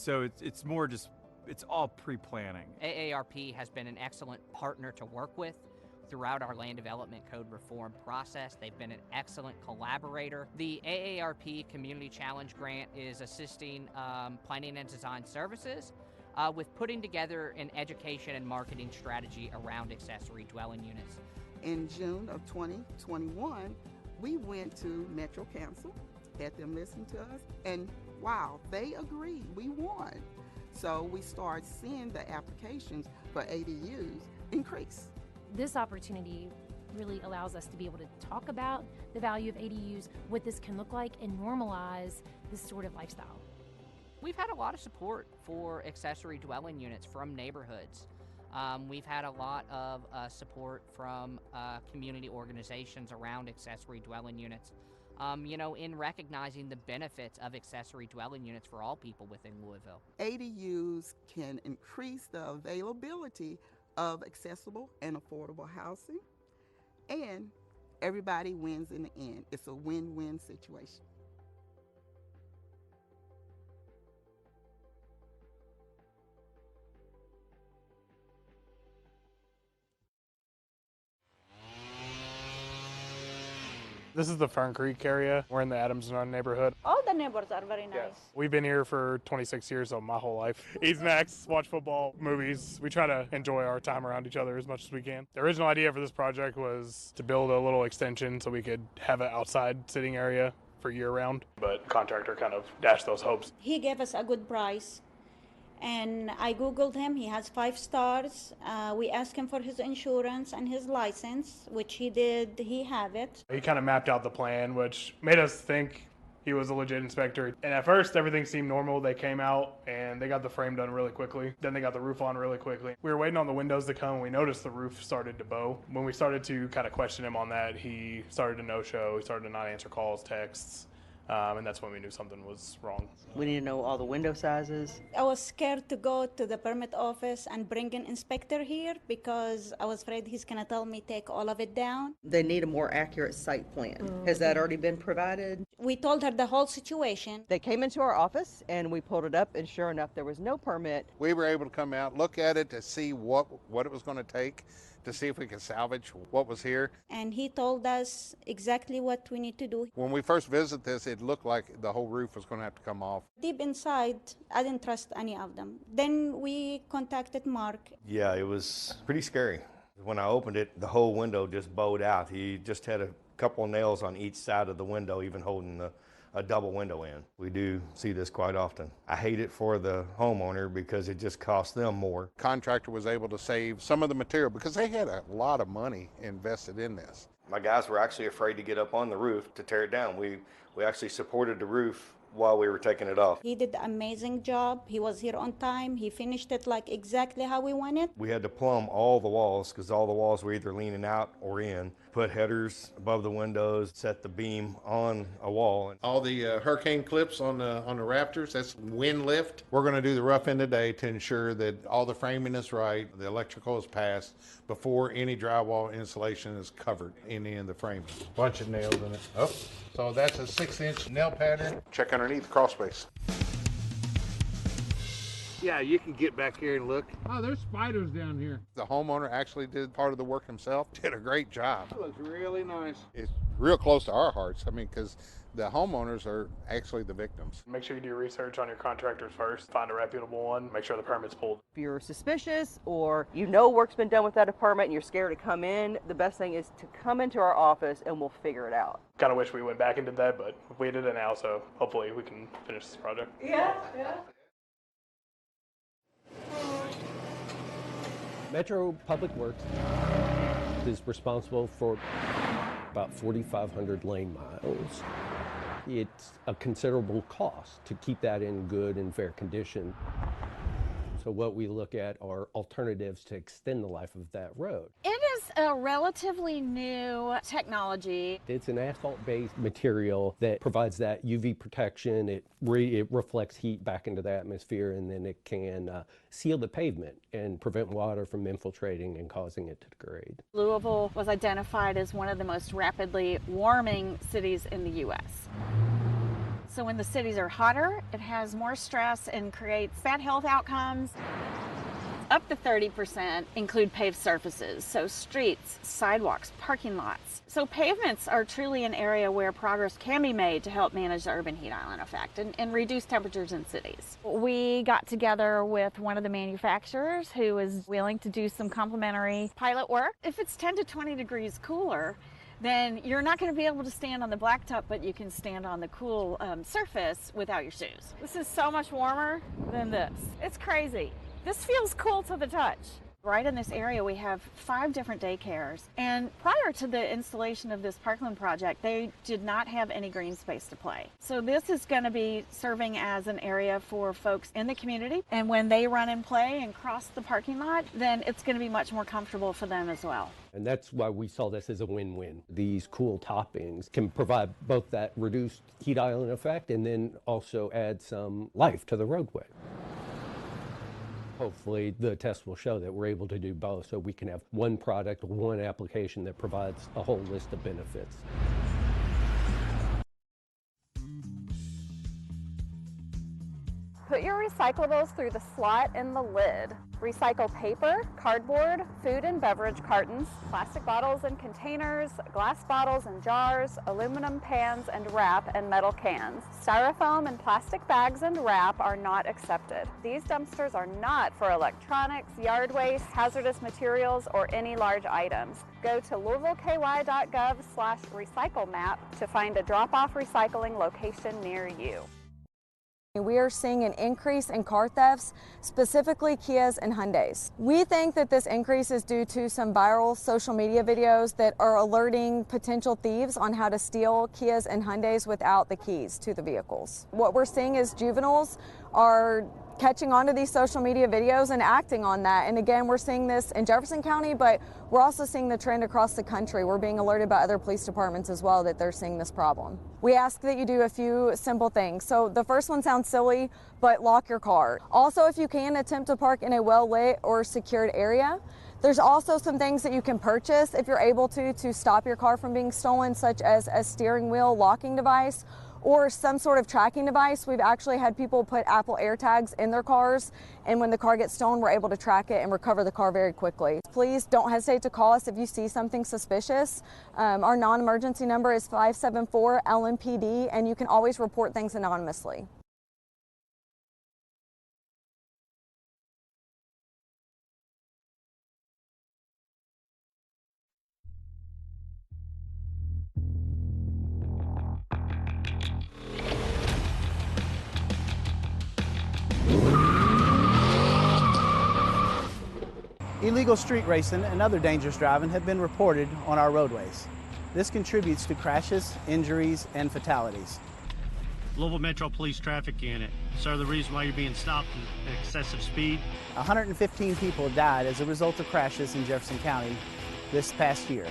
So it's more just, it's all pre-planning. AARP has been an excellent partner to work with throughout our land development code reform process. They've been an excellent collaborator. The AARP Community Challenge Grant is assisting planning and design services with putting together an education and marketing strategy around accessory dwelling units. In June of 2021, we went to Metro Council, had them listen to us, and wow, they agreed, we won. So we started seeing the applications for ADUs increase. This opportunity really allows us to be able to talk about the value of ADUs, what this can look like, and normalize this sort of lifestyle. We've had a lot of support for accessory dwelling units from neighborhoods. We've had a lot of support from community organizations around accessory dwelling units, in recognizing the benefits of accessory dwelling units for all people within Louisville. ADUs can increase the availability of accessible and affordable housing, and everybody wins in the end. It's a win-win situation. This is the Fern Creek area. We're in the Adams Run neighborhood. All the neighbors are very nice. Yes. We've been here for 26 years, so my whole life. Eat snacks, watch football, movies. We try to enjoy our time around each other as much as we can. The original idea for this project was to build a little extension so we could have an outside sitting area for year-round. But contractor kind of dashed those hopes. He gave us a good price. And I Googled him, he has 5 stars. We asked him for his insurance and his license, which he did, he have it. He kind of mapped out the plan, which made us think he was a legit inspector. And at first, everything seemed normal. They came out and they got the frame done really quickly. Then they got the roof on really quickly. We were waiting on the windows to come. We noticed the roof started to bow. When we started to kind of question him on that, he started to no-show. He started to not answer calls, texts. And that's when we knew something was wrong. We need to know all the window sizes. I was scared to go to the permit office and bring an inspector here because I was afraid he's gonna tell me take all of it down. They need a more accurate site plan. Has that already been provided? We told her the whole situation. They came into our office and we pulled it up, and sure enough, there was no permit. We were able to come out, look at it to see what it was going to take, to see if we could salvage what was here. And he told us exactly what we need to do. When we first visited this, it looked like the whole roof was going to have to come off. Deep inside, I didn't trust any of them. Then we contacted Mark. Yeah, it was pretty scary. When I opened it, the whole window just bowed out. He just had a couple of nails on each side of the window, even holding a double window in. We do see this quite often. I hate it for the homeowner because it just costs them more. Contractor was able to save some of the material because they had a lot of money invested in this. My guys were actually afraid to get up on the roof to tear it down. We actually supported the roof while we were taking it off. He did an amazing job. He was here on time. He finished it like exactly how we wanted. We had to plumb all the walls because all the walls were either leaning out or in. Put headers above the windows, set the beam on a wall. All the hurricane clips on the rafters, that's wind lift. We're going to do the rough end today to ensure that all the framing is right, the electrical is passed before any drywall insulation is covered in the end of the framing. Bunch of nails in it. Oh, so that's a 6-inch nail pattern. Check underneath the crawl space. Yeah, you can get back here and look. Oh, there's spiders down here. The homeowner actually did part of the work himself. Did a great job. It looks really nice. It's real close to our hearts. I mean, because the homeowners are actually the victims. Make sure you do research on your contractors first. Find a reputable one. Make sure the permit's pulled. If you're suspicious or you know work's been done with that apartment and you're scared to come in, the best thing is to come into our office and we'll figure it out. Kind of wish we went back and did that, but we did it now, so hopefully we can finish this project. Yeah. Metro Public Works is responsible for about 4,500 lane miles. It's a considerable cost to keep that in good and fair condition. So what we look at are alternatives to extend the life of that road. It is a relatively new technology. It's an asphalt-based material that provides that UV protection. It reflects heat back into the atmosphere, and then it can seal the pavement and prevent water from infiltrating and causing it to degrade. Louisville was identified as one of the most rapidly warming cities in the U.S. So when the cities are hotter, it has more stress and creates bad health outcomes. Up to 30% include paved surfaces, so streets, sidewalks, parking lots. So pavements are truly an area where progress can be made to help manage the urban heat island effect and reduce temperatures in cities. We got together with one of the manufacturers who is willing to do some complimentary pilot work. If it's 10 to 20 degrees cooler, then you're not going to be able to stand on the blacktop, but you can stand on the cool surface without your shoes. This is so much warmer than this. It's crazy. This feels cool to the touch. Right in this area, we have 5 different daycares. And prior to the installation of this parkland project, they did not have any green space to play. So this is going to be serving as an area for folks in the community. And when they run and play and cross the parking lot, then it's going to be much more comfortable for them as well. And that's why we saw this as a win-win. These cool toppings can provide both that reduced heat island effect and then also add some life to the roadway. Hopefully the test will show that we're able to do both, so we can have one product, one application that provides a whole list of benefits. Put your recyclables through the slot in the lid. Recycle paper, cardboard, food and beverage cartons, plastic bottles and containers, glass bottles and jars, aluminum pans and wrap, and metal cans. Styrofoam and plastic bags and wrap are not accepted. These dumpsters are not for electronics, yard waste, hazardous materials, or any large items. Go to louisvilleky.gov/recycle map to find a drop-off recycling location near you. We are seeing an increase in car thefts, specifically Kias and Hyundais. We think that this increase is due to some viral social media videos that are alerting potential thieves on how to steal Kias and Hyundais without the keys to the vehicles. What we're seeing is juveniles are catching on to these social media videos and acting on that. And again, we're seeing this in Jefferson County, but we're also seeing the trend across the country. We're being alerted by other police departments as well that they're seeing this problem. We ask that you do a few simple things. So the first one sounds silly, but lock your car. Also, if you can, attempt to park in a well-lit or secured area. There's also some things that you can purchase if you're able to stop your car from being stolen, such as a steering wheel locking device or some sort of tracking device. We've actually had people put Apple AirTags in their cars, and when the car gets stolen, we're able to track it and recover the car very quickly. Please don't hesitate to call us if you see something suspicious. Our non-emergency number is 574-LMPD, and you can always report things anonymously. Illegal street racing and other dangerous driving have been reported on our roadways. This contributes to crashes, injuries, and fatalities. Louisville Metro Police Traffic Unit. Sir, the reason why you're being stopped at excessive speed? 115 people died as a result of crashes in Jefferson County this past year.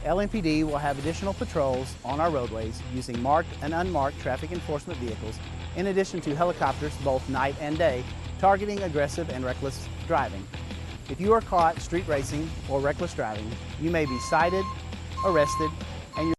LMPD will have additional patrols on our roadways using marked and unmarked traffic enforcement vehicles, in addition to helicopters both night and day, targeting aggressive and reckless driving. If you are caught street racing or reckless driving, you may be cited, arrested, and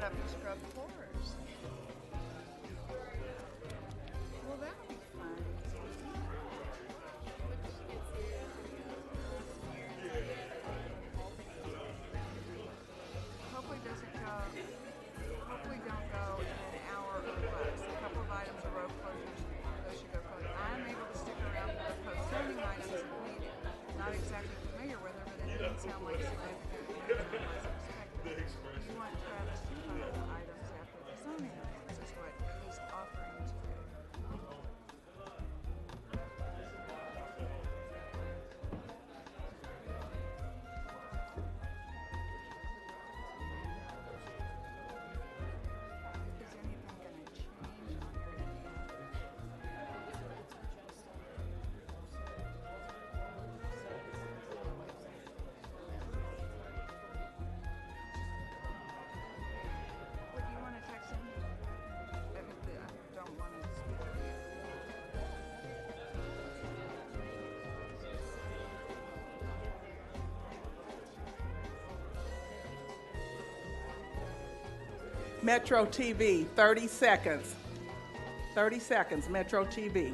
have to scrub floors. Well, that'll be fun. Hopefully don't go in an hour or less. A couple of items are road closures. Those should go close. I'm able to stick around for the post-zoning items if needed. Not exactly familiar with her, but it didn't sound like significant unless expected. You want Travis to cover the items after the zoning items is what he's offering to do. Is anything going to change on your end? What do you want to text him? I don't want to speak to you. Metro TV, 30 seconds. 30 seconds, Metro TV.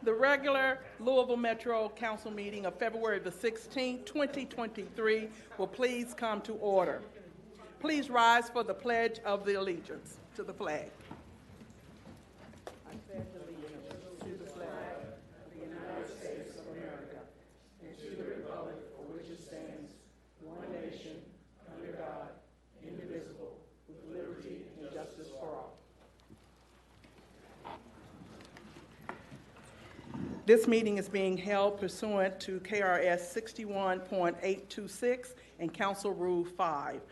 The regular Louisville Metro Council meeting of February the 16th, 2023 will please come to order. Please rise for the Pledge of the Allegiance to the flag. I pledge allegiance to the flag of the United States of America and to the republic for which it stands, one nation, under God, indivisible, with liberty and justice for all. This meeting is being held pursuant to KRS 61.826 and Council Rule 5.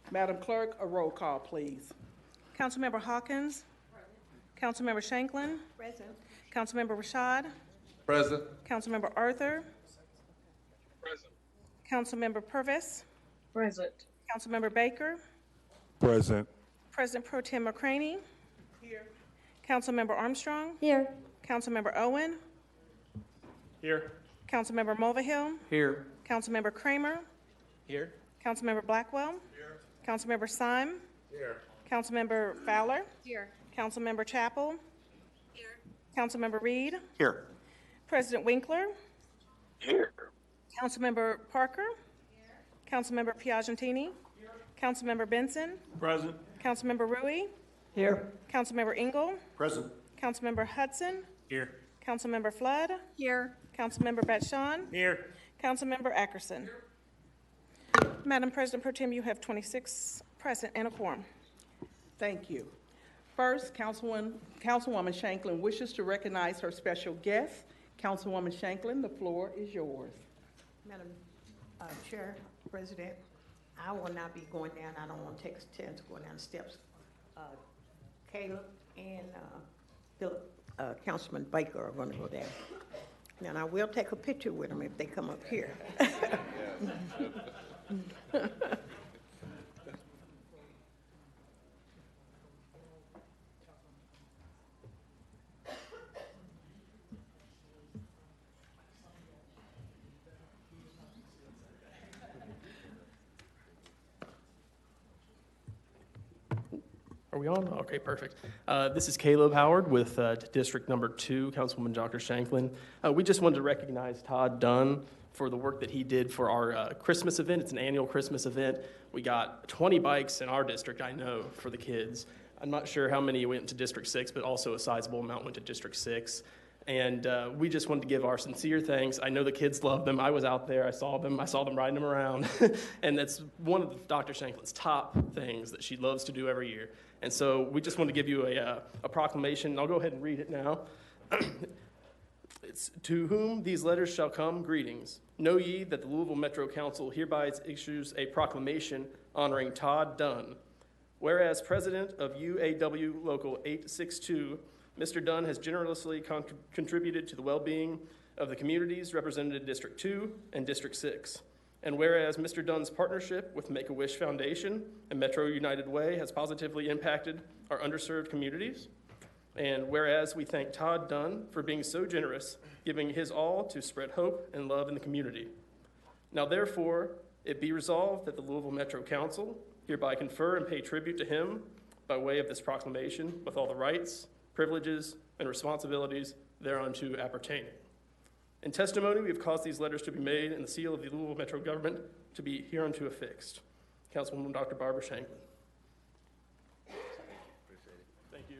Madam Clerk, a roll call, please. Councilmember Hawkins. Councilmember Shanklin. Present. Councilmember Rashad. Present. Councilmember Arthur. Present. Councilmember Purvis. Present. Councilmember Baker. Present. President Pro Tem McCraney. Here. Councilmember Armstrong. Here. Councilmember Owen. Here. Councilmember Mulvihill. Here. Councilmember Kramer. Here. Councilmember Blackwell. Here. Councilmember Syme. Here. Councilmember Fowler. Here. Councilmember Chappell. Here. Councilmember Reed. Here. President Winkler. Here. Councilmember Parker. Councilmember Piagentini. Councilmember Benson. Present. Councilmember Rui. Here. Councilmember Engel. Present. Councilmember Hudson. Here. Councilmember Flood. Here. Councilmember Batshon. Here. Councilmember Ackerson. Madam President Pro Tem, you have 26 present and a quorum. Thank you. First, Councilwoman Shanklin wishes to recognize her special guest. Councilwoman Shanklin, the floor is yours. Madam Chair, President, I will not be going down. I don't want to take a chance going down the steps. Caleb and Philip, Councilman Baker are going to go down. And I will take a picture with them if they come up here. Are we on? Okay, perfect. This is Caleb Howard with District Number 2, Councilwoman Dr. Shanklin. We just wanted to recognize Todd Dunn for the work that he did for our Christmas event. It's an annual Christmas event. We got 20 bikes in our district, I know, for the kids. I'm not sure how many went to District 6, but also a sizable amount went to District 6. And we just wanted to give our sincere thanks. I know the kids love them. I was out there. I saw them riding them around. And that's one of Dr. Shanklin's top things that she loves to do every year. And so we just wanted to give you a proclamation. I'll go ahead and read it now. It's, to whom these letters shall come, greetings. Know ye that the Louisville Metro Council hereby issues a proclamation honoring Todd Dunn. Whereas President of UAW Local 862, Mr. Dunn has generously contributed to the well-being of the communities represented in District 2 and District 6. And whereas Mr. Dunn's partnership with Make-A-Wish Foundation and Metro United Way has positively impacted our underserved communities. And whereas we thank Todd Dunn for being so generous, giving his all to spread hope and love in the community. Now therefore, it be resolved that the Louisville Metro Council hereby confer and pay tribute to him by way of this proclamation with all the rights, privileges, and responsibilities thereunto appertaining. In testimony, we have caused these letters to be made and the seal of the Louisville Metro government to be hereunto affixed. Councilwoman Dr. Barbara Shanklin. Thank you.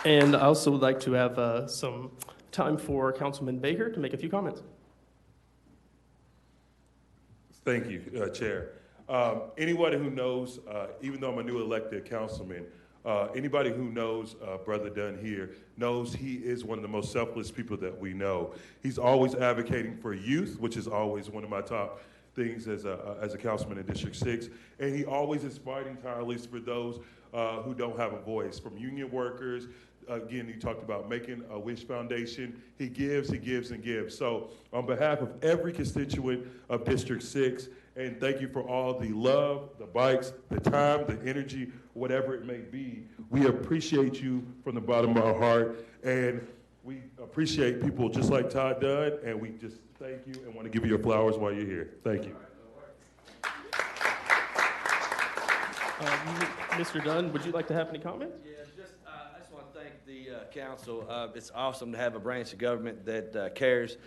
And I also would like to have some time for Councilman Baker to make a few comments. Thank you, Chair. Anybody who knows, even though I'm a new elected councilman, anybody who knows Brother Dunn here knows he is one of the most selfless people that we know. He's always advocating for youth, which is always one of my top things as a councilman in District 6, and he always is fighting tirelessly for those who don't have a voice, from union workers. Again, you talked about making a Wish Foundation. He gives, and gives. So on behalf of every constituent of District 6, and thank you for all the love, the bikes, the time, the energy, whatever it may be. We appreciate you from the bottom of our heart, and we appreciate people just like Todd Dunn, and we just thank you and want to give you your flowers while you're here. Thank you. Mr. Dunn, would you like to have any comments? Yeah, I just want to thank the council. It's awesome to have a branch of government that cares.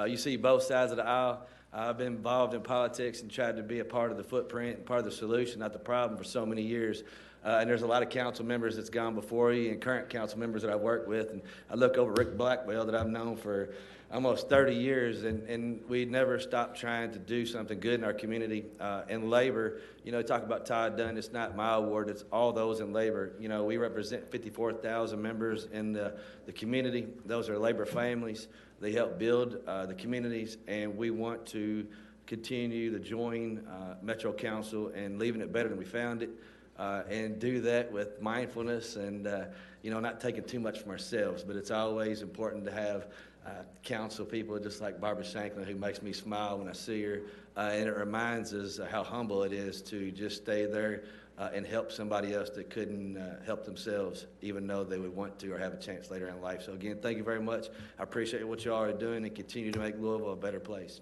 You see both sides of the aisle. I've been involved in politics and tried to be a part of the footprint and part of the solution, not the problem, for so many years. And there's a lot of council members that's gone before you and current council members that I've worked with. And I look over Rick Blackwell that I've known for almost 30 years, and we never stopped trying to do something good in our community. In labor, you know, talk about Todd Dunn, it's not my award, it's all those in labor. You know, we represent 54,000 members in the community. Those are labor families. They help build the communities, and we want to continue to join Metro Council and leaving it better than we found it, and do that with mindfulness and, you know, not taking too much from ourselves. But it's always important to have council people just like Barbara Shanklin, who makes me smile when I see her, and it reminds us how humble it is to just stay there and help somebody else that couldn't help themselves, even though they would want to or have a chance later in life. So again, thank you very much. I appreciate what y'all are doing and continue to make Louisville a better place.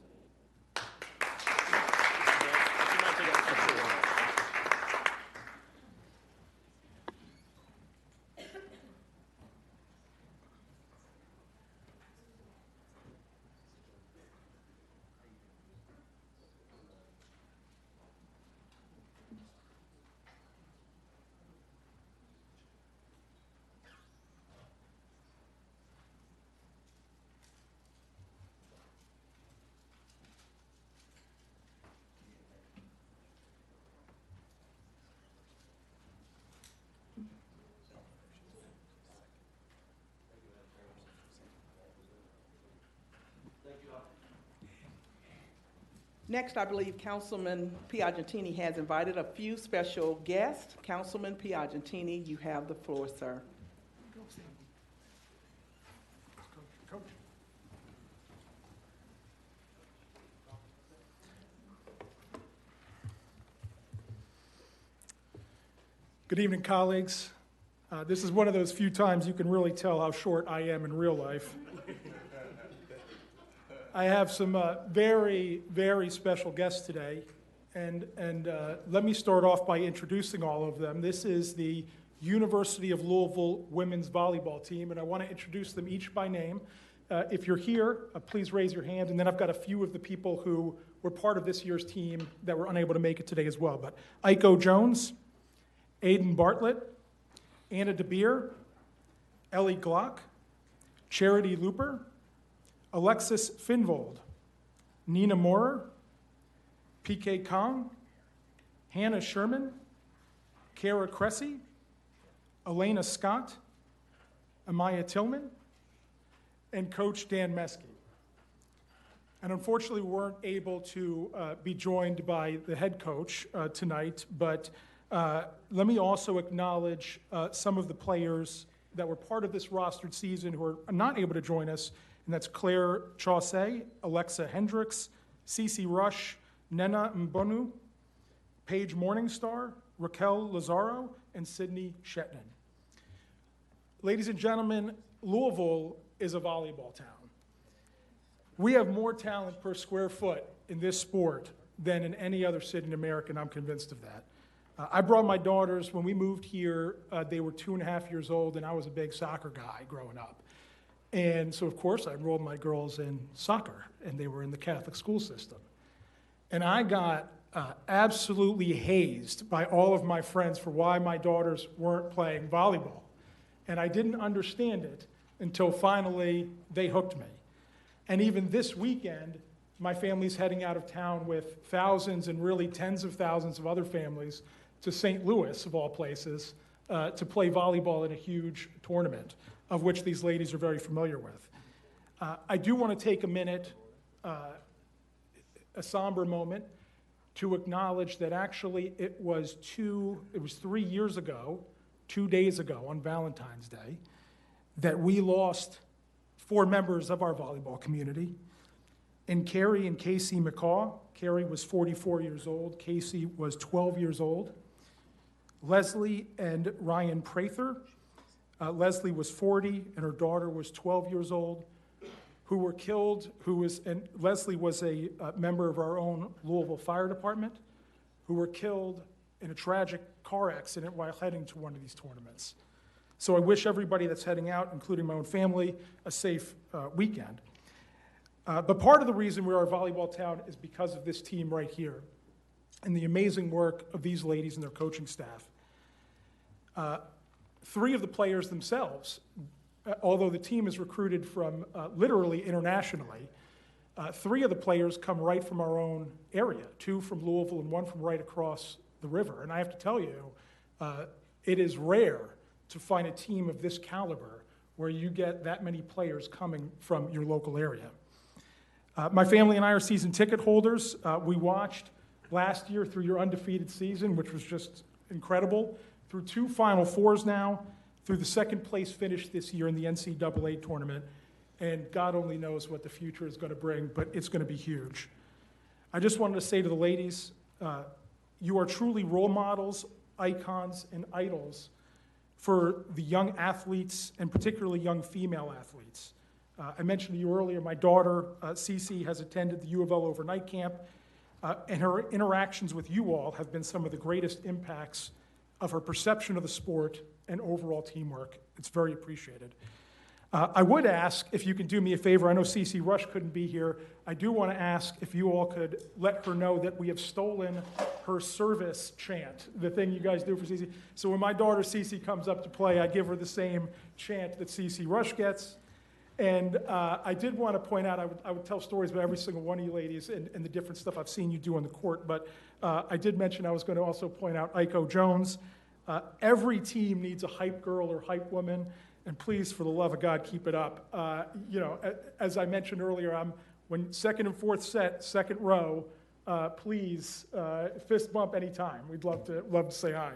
Next, I believe Councilman Piagentini has invited a few special guests. Councilman Piagentini, you have the floor, sir. Good evening, colleagues. This is one of those few times you can really tell how short I am in real life. I have some very, very special guests today, and let me start off by introducing all of them. This is the University of Louisville women's volleyball team, and I want to introduce them each by name. If you're here, please raise your hand, and then I've got a few of the people who were part of this year's team that were unable to make it today as well. But Iko Jones, Aiden Bartlett, Anna DeBeer, Ellie Glock, Charity Looper, Alexis Finvold, Nina Moorer, PK Kong, Hannah Sherman, Kara Cressy, Elena Scott, Amaya Tillman, and Coach Dan Meskey. And unfortunately, we weren't able to be joined by the head coach tonight, but let me also acknowledge some of the players that were part of this rostered season who are not able to join us, and that's Claire Chaussee, Alexa Hendricks, Cece Rush, Nena Mbonu, Paige Morningstar, Raquel Lazaro, and Sydney Shetman. Ladies and gentlemen, Louisville is a volleyball town. We have more talent per square foot in this sport than in any other city in America, and I'm convinced of that. I brought my daughters, when we moved here, they were 2.5 years old, and I was a big soccer guy growing up. And so, of course, I enrolled my girls in soccer, and they were in the Catholic school system. And I got absolutely hazed by all of my friends for why my daughters weren't playing volleyball. And I didn't understand it until finally they hooked me. And even this weekend, my family's heading out of town with thousands and really tens of thousands of other families to St. Louis, of all places, to play volleyball in a huge tournament, of which these ladies are very familiar with. I do want to take a minute, a somber moment, to acknowledge that actually it was 3 years ago, 2 days ago on Valentine's Day, that we lost 4 members of our volleyball community. And Carrie and Casey McCaw. Carrie was 44 years old. Casey was 12 years old. Leslie and Ryan Prather. Leslie was 40 and her daughter was 12 years old, who were killed, and Leslie was a member of our own Louisville Fire Department, who were killed in a tragic car accident while heading to one of these tournaments. So I wish everybody that's heading out, including my own family, a safe weekend. But part of the reason we are a volleyball town is because of this team right here and the amazing work of these ladies and their coaching staff. 3 of the players themselves, although the team is recruited from literally internationally, 3 of the players come right from our own area, 2 from Louisville and 1 from right across the river. And I have to tell you, it is rare to find a team of this caliber where you get that many players coming from your local area. My family and I are season ticket holders. We watched last year through your undefeated season, which was just incredible, through 2 Final Fours now, through the second place finish this year in the NCAA tournament, and God only knows what the future is going to bring, but it's going to be huge. I just wanted to say to the ladies, you are truly role models, icons, and idols for the young athletes, and particularly young female athletes. I mentioned to you earlier, my daughter, Cece, has attended the U of L overnight camp, and her interactions with you all have been some of the greatest impacts of her perception of the sport and overall teamwork. It's very appreciated. I would ask if you could do me a favor. I know Cece Rush couldn't be here. I do want to ask if you all could let her know that we have stolen her service chant, the thing you guys do for Cece. So when my daughter Cece comes up to play, I give her the same chant that Cece Rush gets. And I did want to point out, I would tell stories about every single one of you ladies and the different stuff I've seen you do on the court, but I did mention I was going to also point out Iko Jones. Every team needs a hype girl or hype woman, and please, for the love of God, keep it up. As I mentioned earlier, when second and fourth set, second row, please, fist bump anytime. We'd love to say hi.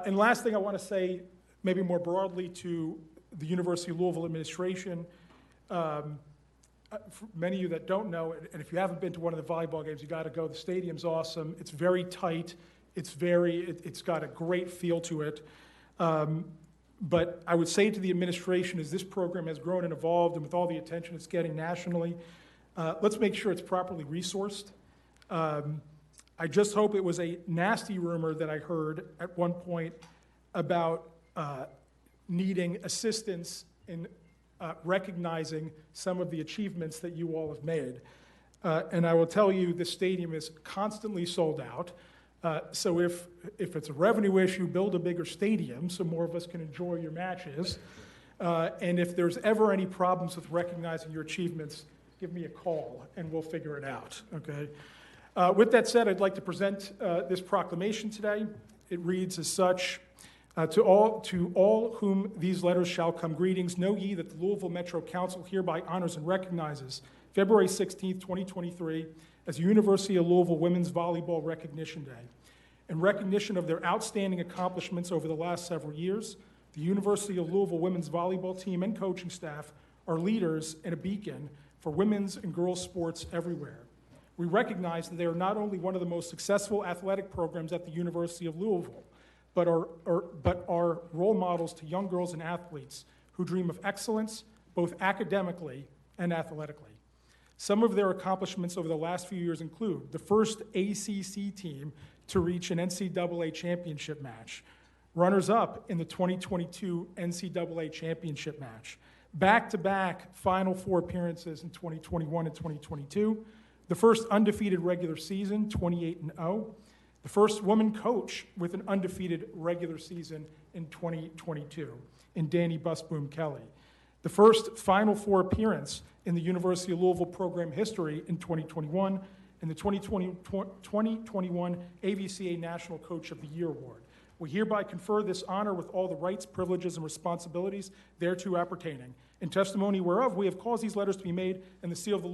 And last thing I want to say, maybe more broadly to the University of Louisville administration, for many of you that don't know, and if you haven't been to one of the volleyball games, you got to go. The stadium's awesome. It's very tight. It's got a great feel to it. But I would say to the administration, as this program has grown and evolved, and with all the attention it's getting nationally, let's make sure it's properly resourced. I just hope it was a nasty rumor that I heard at one point about needing assistance in recognizing some of the achievements that you all have made. And I will tell you, the stadium is constantly sold out. So if it's a revenue issue, build a bigger stadium so more of us can enjoy your matches. And if there's ever any problems with recognizing your achievements, give me a call and we'll figure it out, okay? With that said, I'd like to present this proclamation today. It reads as such: to all whom these letters shall come greetings, know ye that the Louisville Metro Council hereby honors and recognizes February 16th, 2023 as University of Louisville Women's Volleyball Recognition Day. In recognition of their outstanding accomplishments over the last several years, the University of Louisville women's volleyball team and coaching staff are leaders and a beacon for women's and girls' sports everywhere. We recognize that they are not only one of the most successful athletic programs at the University of Louisville, but are role models to young girls and athletes who dream of excellence, both academically and athletically. Some of their accomplishments over the last few years include the first ACC team to reach an NCAA championship match, runners-up in the 2022 NCAA championship match, back-to-back Final Four appearances in 2021 and 2022, the first undefeated regular season, 28-0, the first woman coach with an undefeated regular season in 2022, in Danny Busboom Kelly, the first Final Four appearance in the University of Louisville program history in 2021, and the 2021 AVCA National Coach of the Year Award. We hereby confer this honor with all the rights, privileges, and responsibilities thereto appertaining. In testimony whereof, we have caused these letters to be made and the seal of the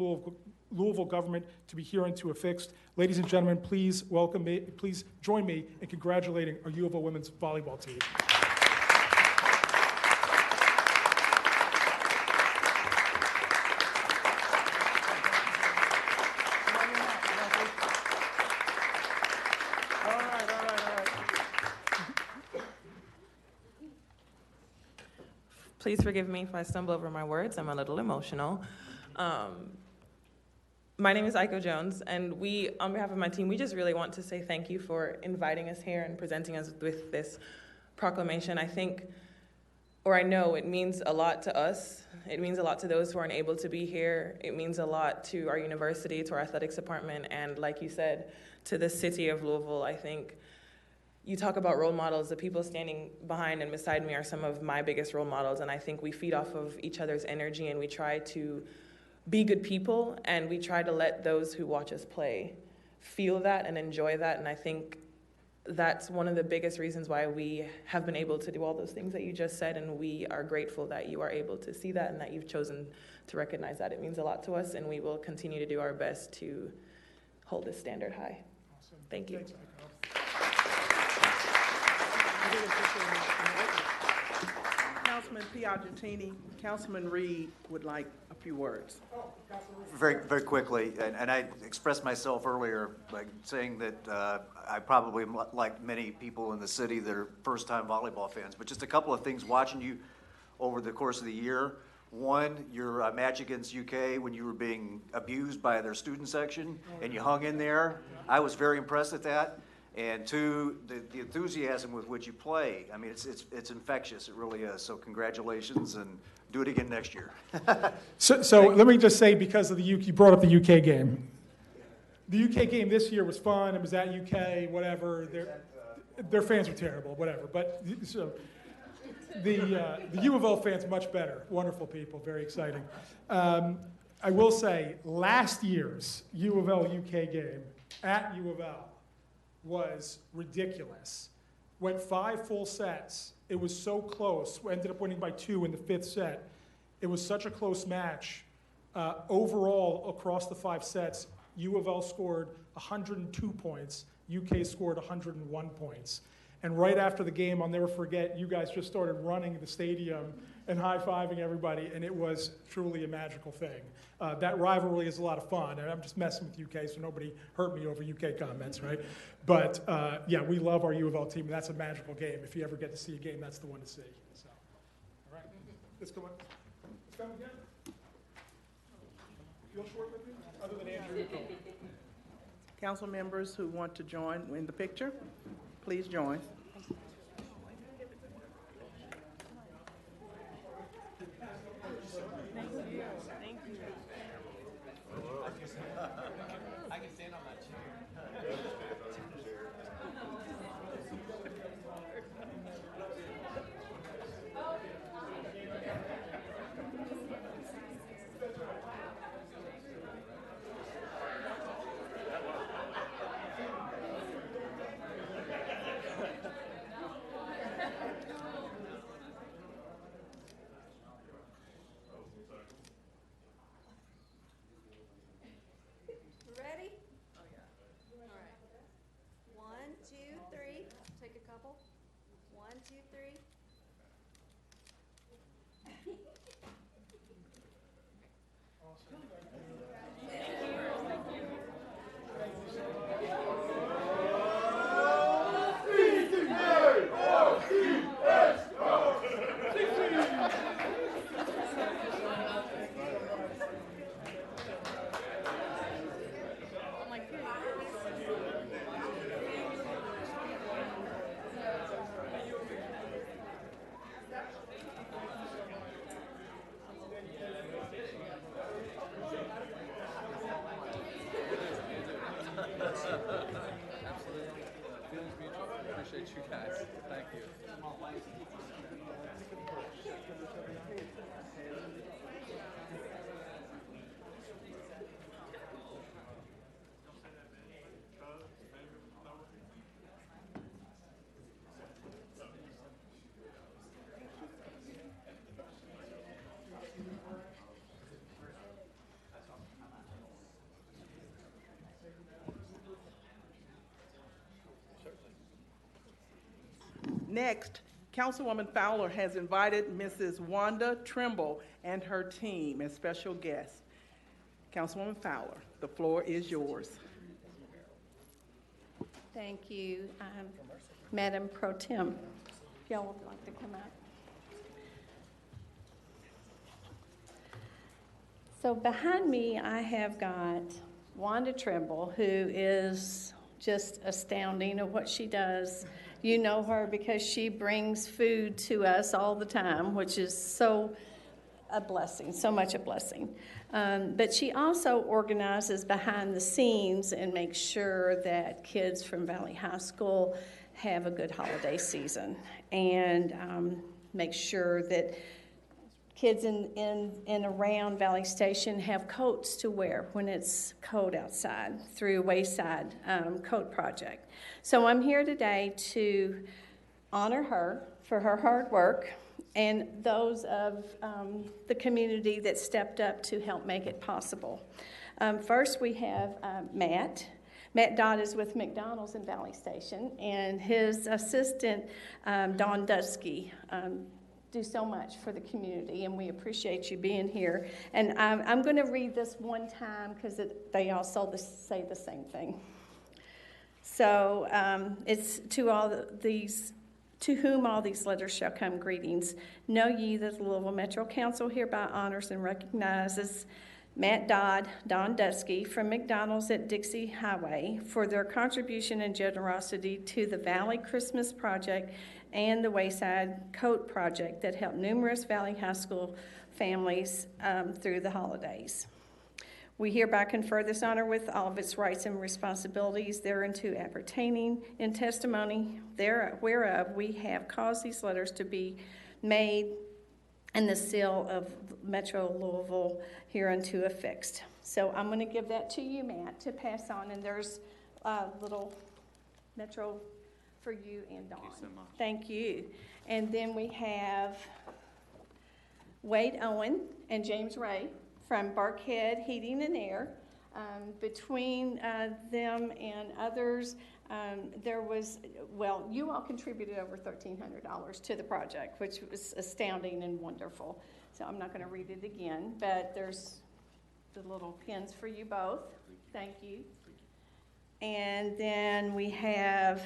Louisville government to be hereunto affixed. Ladies and gentlemen, please welcome me, please join me in congratulating our U of O women's volleyball team. Please forgive me if I stumble over my words. I'm a little emotional. My name is Aiko Jones, and we, on behalf of my team, we just really want to say thank you for inviting us here and presenting us with this proclamation. I think, or I know, it means a lot to us. It means a lot to those who aren't able to be here. It means a lot to our university, to our athletics department, and like you said, to the city of Louisville. I think you talk about role models. The people standing behind and beside me are some of my biggest role models, and I think we feed off of each other's energy, and we try to be good people, and we try to let those who watch us play feel that and enjoy that, and I think that's one of the biggest reasons why we have been able to do all those things that you just said, and we are grateful that you are able to see that and that you've chosen to recognize that. It means a lot to us, and we will continue to do our best to hold this standard high. Awesome. Thank you. Thanks, Councilman Piagentini, Councilman Reed would like a few words. Very, very quickly, and I expressed myself earlier by saying that I probably am like many people in the city that are first-time volleyball fans, but just a couple of things watching you over the course of the year. One, your match against UK when you were being abused by their student section and you hung in there. I was very impressed at that. And two, the enthusiasm with which you play. I mean, it's infectious. It really is. So congratulations, and do it again next year. So let me just say, because of the UK, you brought up the UK game. The UK game this year was fun. It was at UK, whatever. Their fans are terrible, whatever. But so the U of L fans much better. Wonderful people, very exciting. I will say, last year's U of L UK game at U of L was ridiculous. Went 5 full sets. It was so close. We ended up winning by 2 in the 5th set. It was such a close match. Overall, across the 5 sets, U of L scored 102 points. UK scored 101 points. And right after the game, I'll never forget, you guys just started running the stadium and high-fiving everybody, and it was truly a magical thing. That rivalry is a lot of fun, and I'm just messing with UK, so nobody hurt me over UK comments, right? But yeah, we love our U of L team, and that's a magical game. If you ever get to see a game, that's the one to see. So, all right, let's go on. Let's go again. Feel short with me? Other than Andrew. Council members who want to join in the picture, please join. couple. 1, 2, 3. Appreciate you guys. Thank you. Next, Councilwoman Fowler has invited Mrs. Wanda Trimble and her team as special guests. Councilwoman Fowler, the floor is yours. Thank you, Madam Pro Tem. If y'all would like to come out. So behind me, I have got Wanda Trimble, who is just astounding at what she does. You know her because she brings food to us all the time, which is so a blessing, so much a blessing. But she also organizes behind the scenes and makes sure that kids from Valley High School have a good holiday season, and make sure that kids in around Valley Station have coats to wear when it's cold outside through Wayside Coat Project. So I'm here today to honor her for her hard work and those of the community that stepped up to help make it possible. First, we have Matt. Matt Dodd is with McDonald's in Valley Station, and his assistant, Dawn Dusky, do so much for the community, and we appreciate you being here. And I'm going to read this one time because they also say the same thing. So it's to whom all these letters shall come, greetings. Know ye that the Louisville Metro Council hereby honors and recognizes Matt Dodd, Don Dusky from McDonald's at Dixie Highway for their contribution and generosity to the Valley Christmas Project and the Wayside Coat Project that helped numerous Valley High School families through the holidays. We hereby confer this honor with all of its rights and responsibilities thereunto appertaining in testimony whereof we have caused these letters to be made and the seal of Metro Louisville hereunto affixed. So I'm going to give that to you, Matt, to pass on, and there's a little Metro for you and Dawn. Thank you so much. Thank you. And then we have Wade Owen and James Ray from Barkhead Heating and Air. Between them and others, there was, well, you all contributed over $1,300 to the project, which was astounding and wonderful. So I'm not going to read it again, but there's the little pins for you both. Thank you. And then we have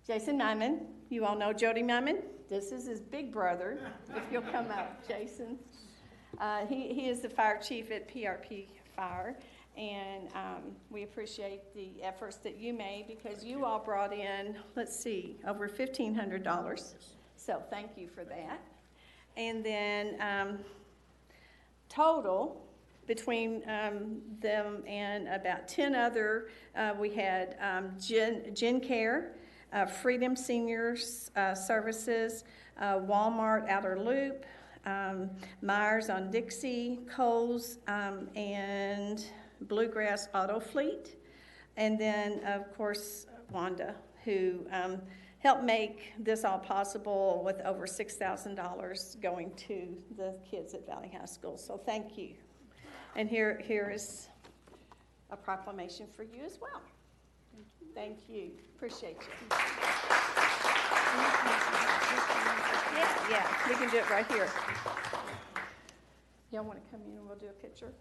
Jason Nyman. You all know Jody Nyman. This is his big brother, if you'll come up, Jason. He is the fire chief at PRP Fire, and we appreciate the efforts that you made because you all brought in, let's see, over $1,500. So thank you for that. And then total, between them and about 10 other, we had Gen Care, Freedom Seniors Services, Walmart Outer Loop, Myers on Dixie, Kohl's, and Bluegrass Auto Fleet. And then, of course, Wanda, who helped make this all possible with over $6,000 going to the kids at Valley High School. So thank you. And here is a proclamation for you as well. Thank you. Appreciate you. Yeah, we can do it right here. Y'all want to come in and we'll do a picture?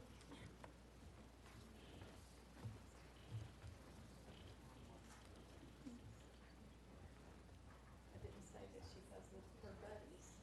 I didn't say this, she says this for buddies.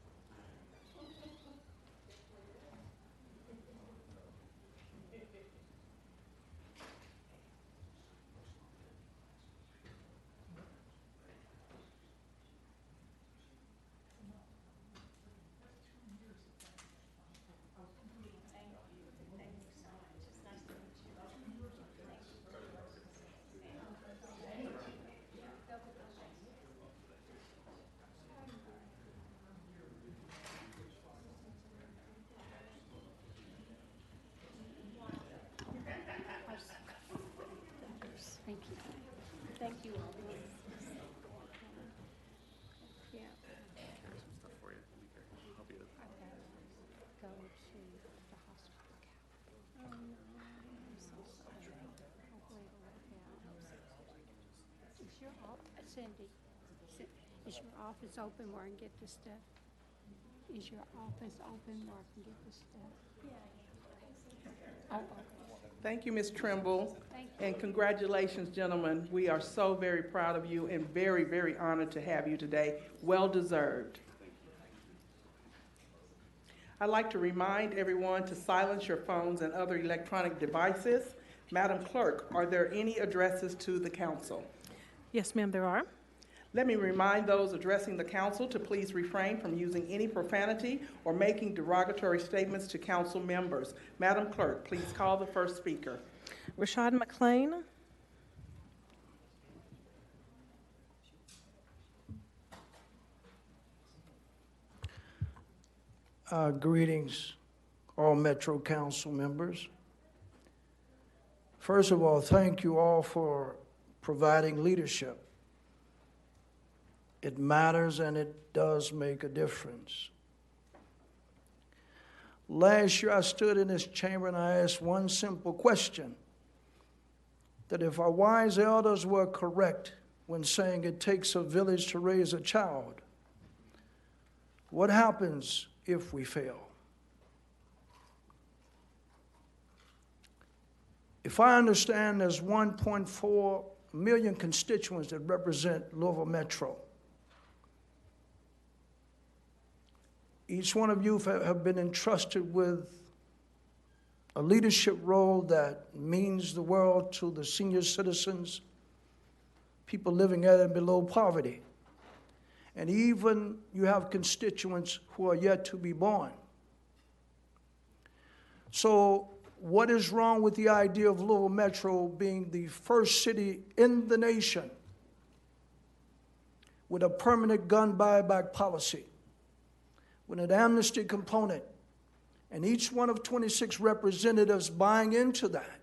Thank you. Thank you all. Yeah. Stuff for you. I'll be Go to the hospital. Oh, no, I'm so sorry. Is your office, Cindy, is your office open where I can get this stuff? Is your office open where I can get this stuff? Oh, Thank you, Ms. Trimble. Thank you. And congratulations, gentlemen. We are so very proud of you and very, very honored to have you today. Well deserved. I'd like to remind everyone to silence your phones and other electronic devices. Madam Clerk, are there any addresses to the council? Yes, ma'am, there are. Let me remind those addressing the council to please refrain from using any profanity or making derogatory statements to council members. Madam Clerk, please call the first speaker. Rashad McClain. Greetings, all Metro Council members. First of all, thank you all for providing leadership. It matters and it does make a difference. Last year I stood in this chamber and I asked one simple question, that if our wise elders were correct when saying it takes a village to raise a child, what happens if we fail? If I understand there's 1.4 million constituents that represent Louisville Metro, each one of you have been entrusted with a leadership role that means the world to the senior citizens, people living at and below poverty. And even you have constituents who are yet to be born. So what is wrong with the idea of Louisville Metro being the first city in the nation with a permanent gun buyback policy, with an amnesty component, and each one of 26 representatives buying into that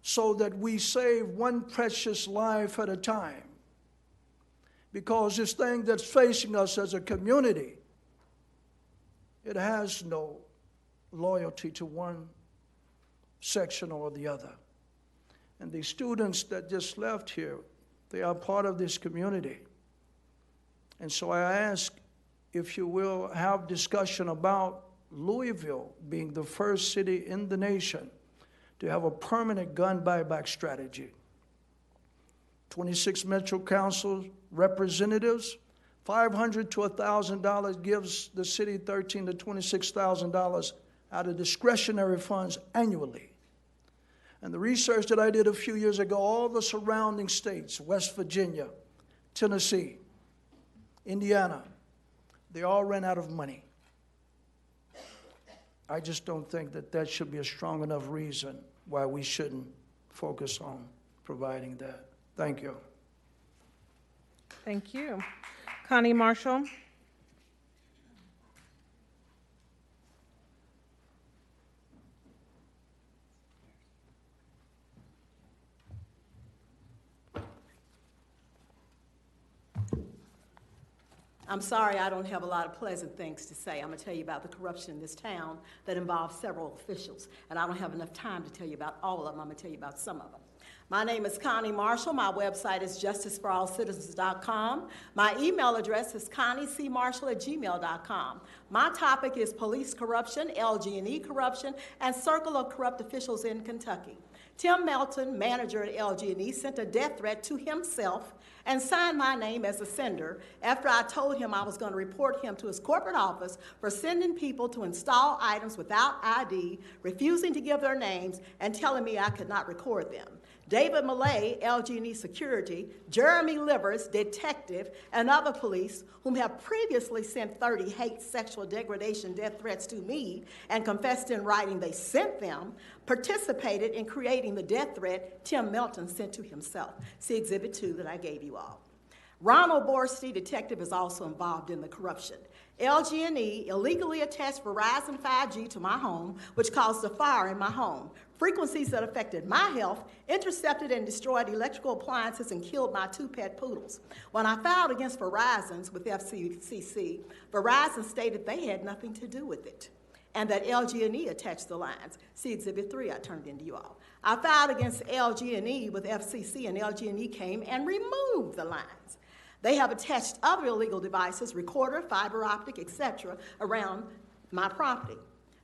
so that we save one precious life at a time? Because this thing that's facing us as a community, it has no loyalty to one section or the other. And the students that just left here, they are part of this community. And so I ask, if you will, have discussion about Louisville being the first city in the nation to have a permanent gun buyback strategy. 26 Metro Council representatives, $500 to $1,000 gives the city $13,000 to $26,000 out of discretionary funds annually. And the research that I did a few years ago, all the surrounding states, West Virginia, Tennessee, Indiana, they all ran out of money. I just don't think that that should be a strong enough reason why we shouldn't focus on providing that. Thank you. Thank you. Connie Marshall. I'm sorry I don't have a lot of pleasant things to say. I'm going to tell you about the corruption in this town that involves several officials, and I don't have enough time to tell you about all of them. I'm going to tell you about some of them. My name is Connie Marshall. My website is justiceforallcitizens.com. My email address is conniecmarshall@gmail.com. My topic is police corruption, LG&E corruption, and circle of corrupt officials in Kentucky. Tim Melton, manager at LG&E, sent a death threat to himself and signed my name as a sender after I told him I was going to report him to his corporate office for sending people to install items without ID, refusing to give their names, and telling me I could not record them. David Millay, LG&E Security, Jeremy Livers, detective, and other police whom have previously sent 30 hate, sexual degradation, death threats to me and confessed in writing they sent them, participated in creating the death threat Tim Melton sent to himself. See Exhibit 2 that I gave you all. Ronald Borstein, detective, is also involved in the corruption. LG&E illegally attached Verizon 5G to my home, which caused a fire in my home. Frequencies that affected my health, intercepted and destroyed electrical appliances, and killed my 2 pet poodles. When I filed against Verizon with FCC, Verizon stated they had nothing to do with it, and that LG&E attached the lines. See Exhibit 3 I turned into you all. I filed against LG&E with FCC, and LG&E came and removed the lines. They have attached other illegal devices, recorder, fiber optic, etc., around my property.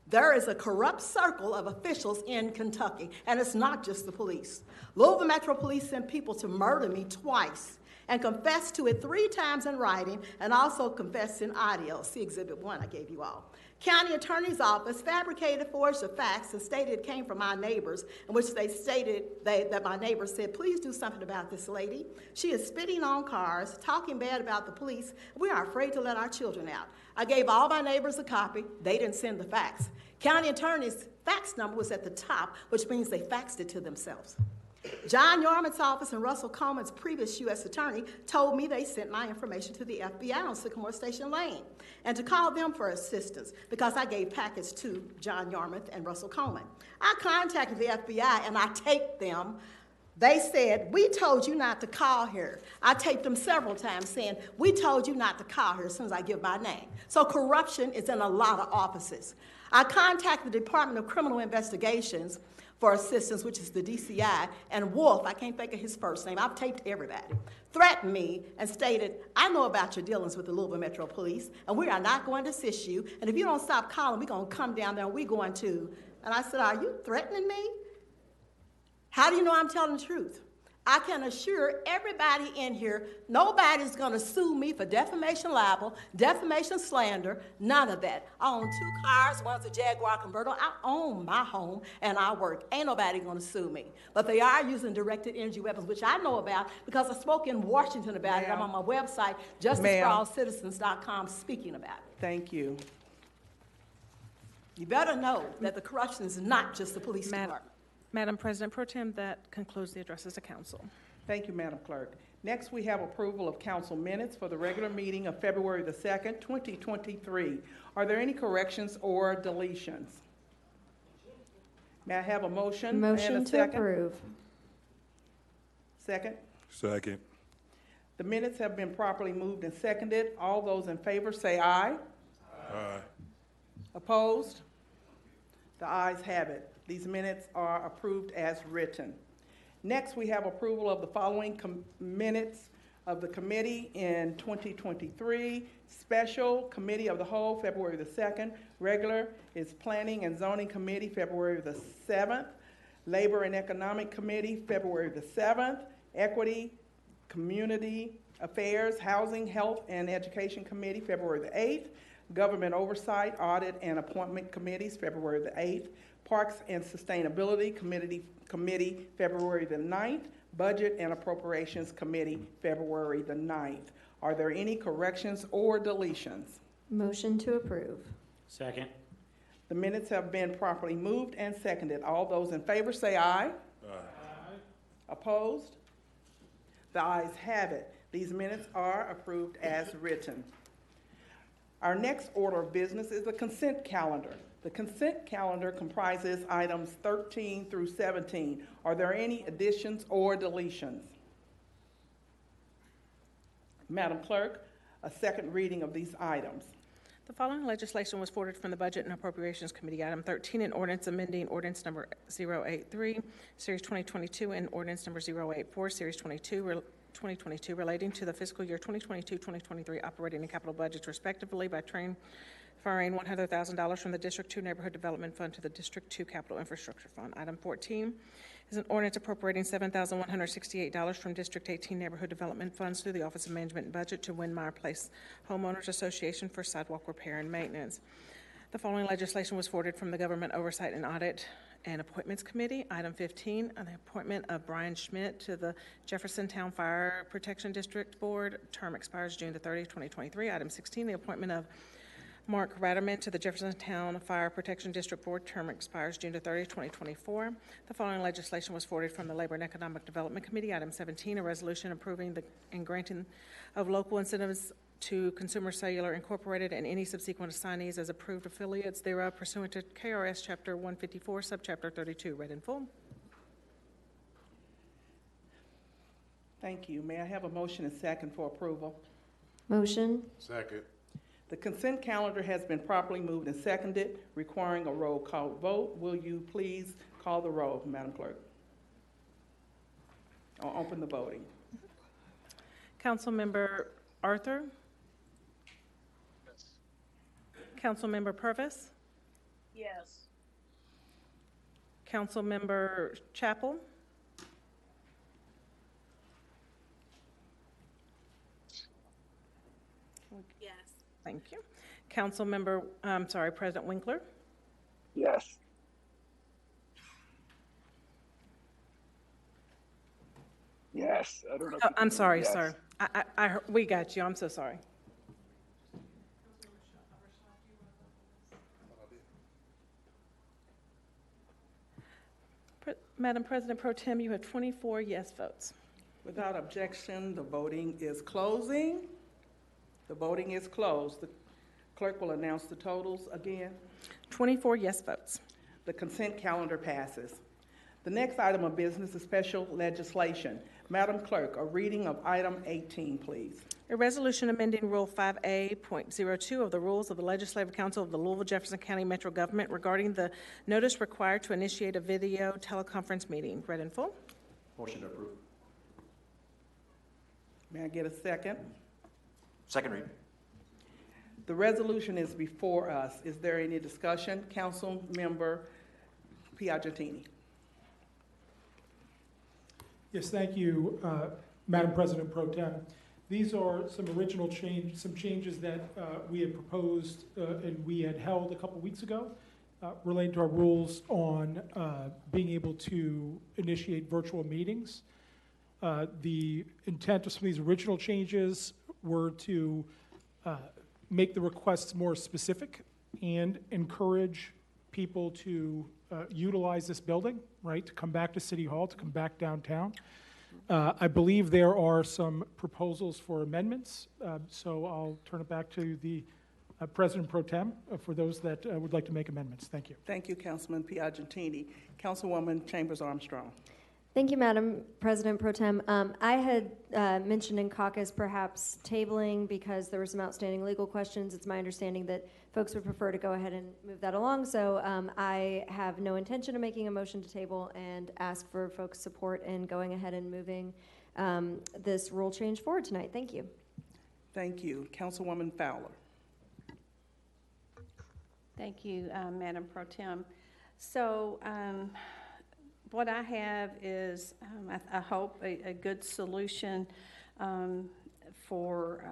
There is a corrupt circle of officials in Kentucky, and it's not just the police. Louisville Metro Police sent people to murder me twice and confessed to it 3 times in writing and also confessed in audio. See Exhibit 1 I gave you all. County Attorney's Office fabricated, forged the facts and stated it came from my neighbors, in which they stated that my neighbors said, please do something about this lady. She is spitting on cars, talking bad about the police. We are afraid to let our children out. I gave all my neighbors a copy. They didn't send the fax. County Attorney's fax number was at the top, which means they faxed it to themselves. John Yarmouth's office and Russell Coleman's previous U.S. attorney told me they sent my information to the FBI on Sycamore Station Lane and to call them for assistance because I gave packets to John Yarmouth and Russell Coleman. I contacted the FBI and I taped them. They said, we told you not to call here. I taped them several times saying, we told you not to call here as soon as I give my name. So corruption is in a lot of offices. I contacted the Department of Criminal Investigations for assistance, which is the DCI, and Wolf, I can't think of his first name, I've taped everybody, threatened me and stated, I know about your dealings with the Louisville Metro Police, and we are not going to assist you, and if you don't stop calling, we're going to come down there and we're going to. And I said, are you threatening me? How do you know I'm telling the truth? I can assure everybody in here, nobody's going to sue me for defamation libel, defamation slander, none of that. I own 2 cars, one's a Jaguar convertible. I own my home and I work. Ain't nobody going to sue me. But they are using directed energy weapons, which I know about because I spoke in Washington about it. I'm on my website, justiceforallcitizens.com, speaking about it. Thank you. You better know that the corruption is not just the police department. Madam President Pro Tem, that concludes the addresses to council. Thank you, Madam Clerk. Next, we have approval of council minutes for the regular meeting of February the 2nd, 2023. Are there any corrections or deletions? May I have a motion? Motion and a to second? approve. Second? Second. The minutes have been properly moved and seconded. All those in favor say aye. Aye. Opposed? The ayes have it. These minutes are approved as written. Next, we have approval of the following minutes of the committee in 2023. Special Committee of the Whole, February the 2nd. Regular is Planning and Zoning Committee, February the 7th. Labor and Economic Committee, February the 7th. Equity, Community Affairs, Housing, Health, and Education Committee, February the 8th. Government Oversight, Audit, and Appointment Committees, February the 8th. Parks and Sustainability Committee, February the 9th. Budget and Appropriations Committee, February the 9th. Are there any corrections or deletions? Motion to approve. Second. The minutes have been properly moved and seconded. All those in favor say aye. Aye. Opposed? The ayes have it. These minutes are approved as written. Our next order of business is the consent calendar. The consent calendar comprises items 13 through 17. Are there any additions or deletions? Madam Clerk, a second reading of these items. The following legislation was forwarded from the Budget and Appropriations Committee. Item 13, an ordinance amending ordinance number 083, Series 2022, and ordinance number 084, Series 2022, relating to the fiscal year 2022-2023 operating and capital budgets respectively by transferring $100,000 from the District 2 Neighborhood Development Fund to the District 2 Capital Infrastructure Fund. Item 14 is an ordinance appropriating $7,168 from District 18 Neighborhood Development Funds through the Office of Management and Budget to Windmeyer Place Homeowners Association for sidewalk repair and maintenance. The following legislation was forwarded from the Government Oversight and Audit and Appointments Committee. Item 15, the appointment of Brian Schmidt to the Jeffersontown Fire Protection District Board. Term expires June 30, 2023. Item 16, the appointment of Mark Ratterman to the Jeffersontown Fire Protection District Board. Term expires June 30, 2024. The following legislation was forwarded from the Labor and Economic Development Committee. Item 17, a resolution approving and granting of local incentives to Consumer Cellular Incorporated and any subsequent assignees as approved affiliates thereof pursuant to KRS Chapter 154, Subchapter 32. Read in full. Thank you. May I have a motion and second for approval? Motion. Second. The consent calendar has been properly moved and seconded, requiring a roll call vote. Will you please call the roll, Madam Clerk? I'll open the voting. Councilmember Arthur? Yes. Councilmember Purvis? Yes. Councilmember Chapel? Yes. Thank you. President Winkler? Yes. Yes. I don't know. Oh, I'm sorry, sir. We got you. I'm so sorry. Madam President Pro Tem, you have 24 yes votes. Without objection, the voting is closing. The voting is closed. The clerk will announce the totals again. 24 yes votes. The consent calendar passes. The next item of business is special legislation. Madam Clerk, a reading of item 18, please. A resolution amending Rule 5A.02 of the Rules of the Legislative Council of the Louisville Jefferson County Metro Government regarding the notice required to initiate a video teleconference meeting. Read in full. Motion to approve. May I get a second? Second reading. The resolution is before us. Is there any discussion? Council Member Piagentini. Yes, thank you, Madam President Pro Tem. These are some original changes that we had proposed and we had held a couple weeks ago related to our rules on being able to initiate virtual meetings. The intent of some of these original changes were to make the requests more specific and encourage people to utilize this building, right, to come back to City Hall, to come back downtown. I believe there are some proposals for amendments, so I'll turn it back to the President Pro Tem for those that would like to make amendments. Thank you. Thank you, Councilman Piagentini. Councilwoman Chambers Armstrong. Thank you, Madam President Pro Tem. I had mentioned in caucus perhaps tabling because there were some outstanding legal questions. It's my understanding that folks would prefer to go ahead and move that along, so I have no intention of making a motion to table and ask for folks' support in going ahead and moving this rule change forward tonight. Thank you. Thank you. Councilwoman Fowler. Thank you, Madam Pro Tem. So, what I have is, I hope, a good solution for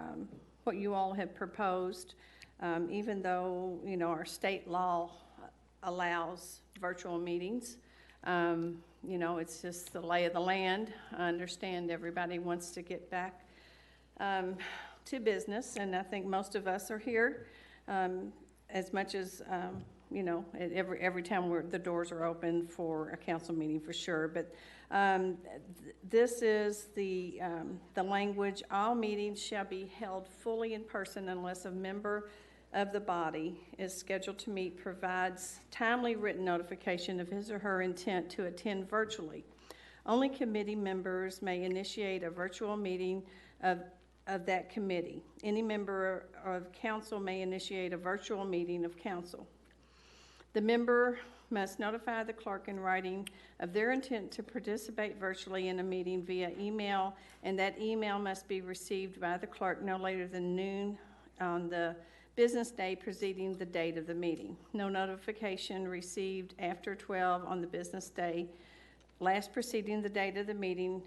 what you all have proposed, even though, you know, our state law allows virtual meetings. You know, it's just the lay of the land. I understand everybody wants to get back to business, and I think most of us are here as much as you know, every time the doors are open for a council meeting, for sure. But this is the language: all meetings shall be held fully in person unless a member of the body is scheduled to meet provides timely written notification of his or her intent to attend virtually. Only committee members may initiate a virtual meeting of of that committee. Any member of council may initiate a virtual meeting of council. The member must notify the clerk in writing of their intent to participate virtually in a meeting via email, and that email must be received by the clerk no later than noon on the business day preceding the date of the meeting. No notification received after 12 on the business day last preceding the date of the meeting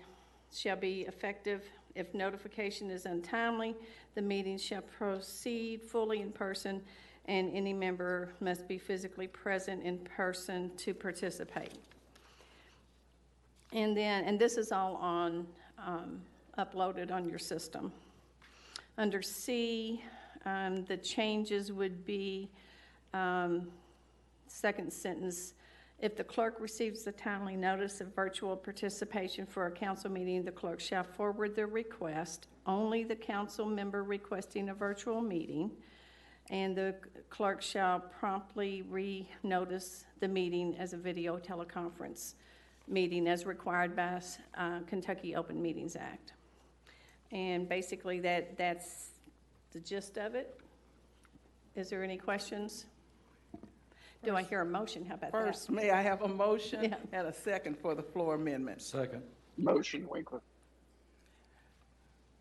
shall be effective. If notification is untimely, the meeting shall proceed fully in person, and any member must be physically present in person to participate. And this is all on uploaded on your system. Under C, the changes would be second sentence. If the clerk receives a timely notice of virtual participation for a council meeting, the clerk shall forward the request. Only the council member requesting a virtual meeting, and the clerk shall promptly re-notice the meeting as a video teleconference meeting as required by Kentucky Open Meetings Act. And basically that's the gist of it. Is there any questions? Do I hear a motion? How about that? First, may I have a motion Yeah. and a second for the floor amendment? Second. Motion, Winkler.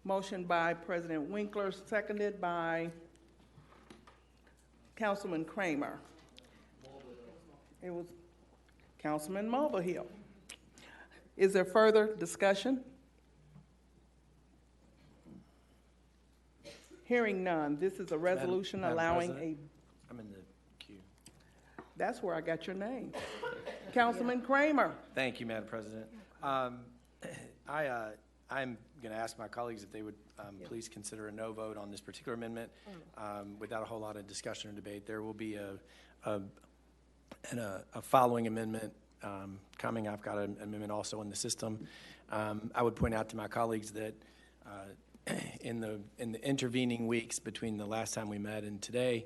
Motion by President Winkler, seconded by Councilman Kramer. It was Councilman Mulvihill. Is there further discussion? Hearing none, this is a resolution Madam allowing President, I'm in the queue. That's where I got your name. Councilman Kramer. Thank you, Madam President. I'm going to ask my colleagues if they would please consider a no vote on this particular amendment without a whole lot of discussion or debate. There will be a following amendment coming. I've got an amendment also in the system. I would point out to my colleagues that in the intervening weeks between the last time we met and today,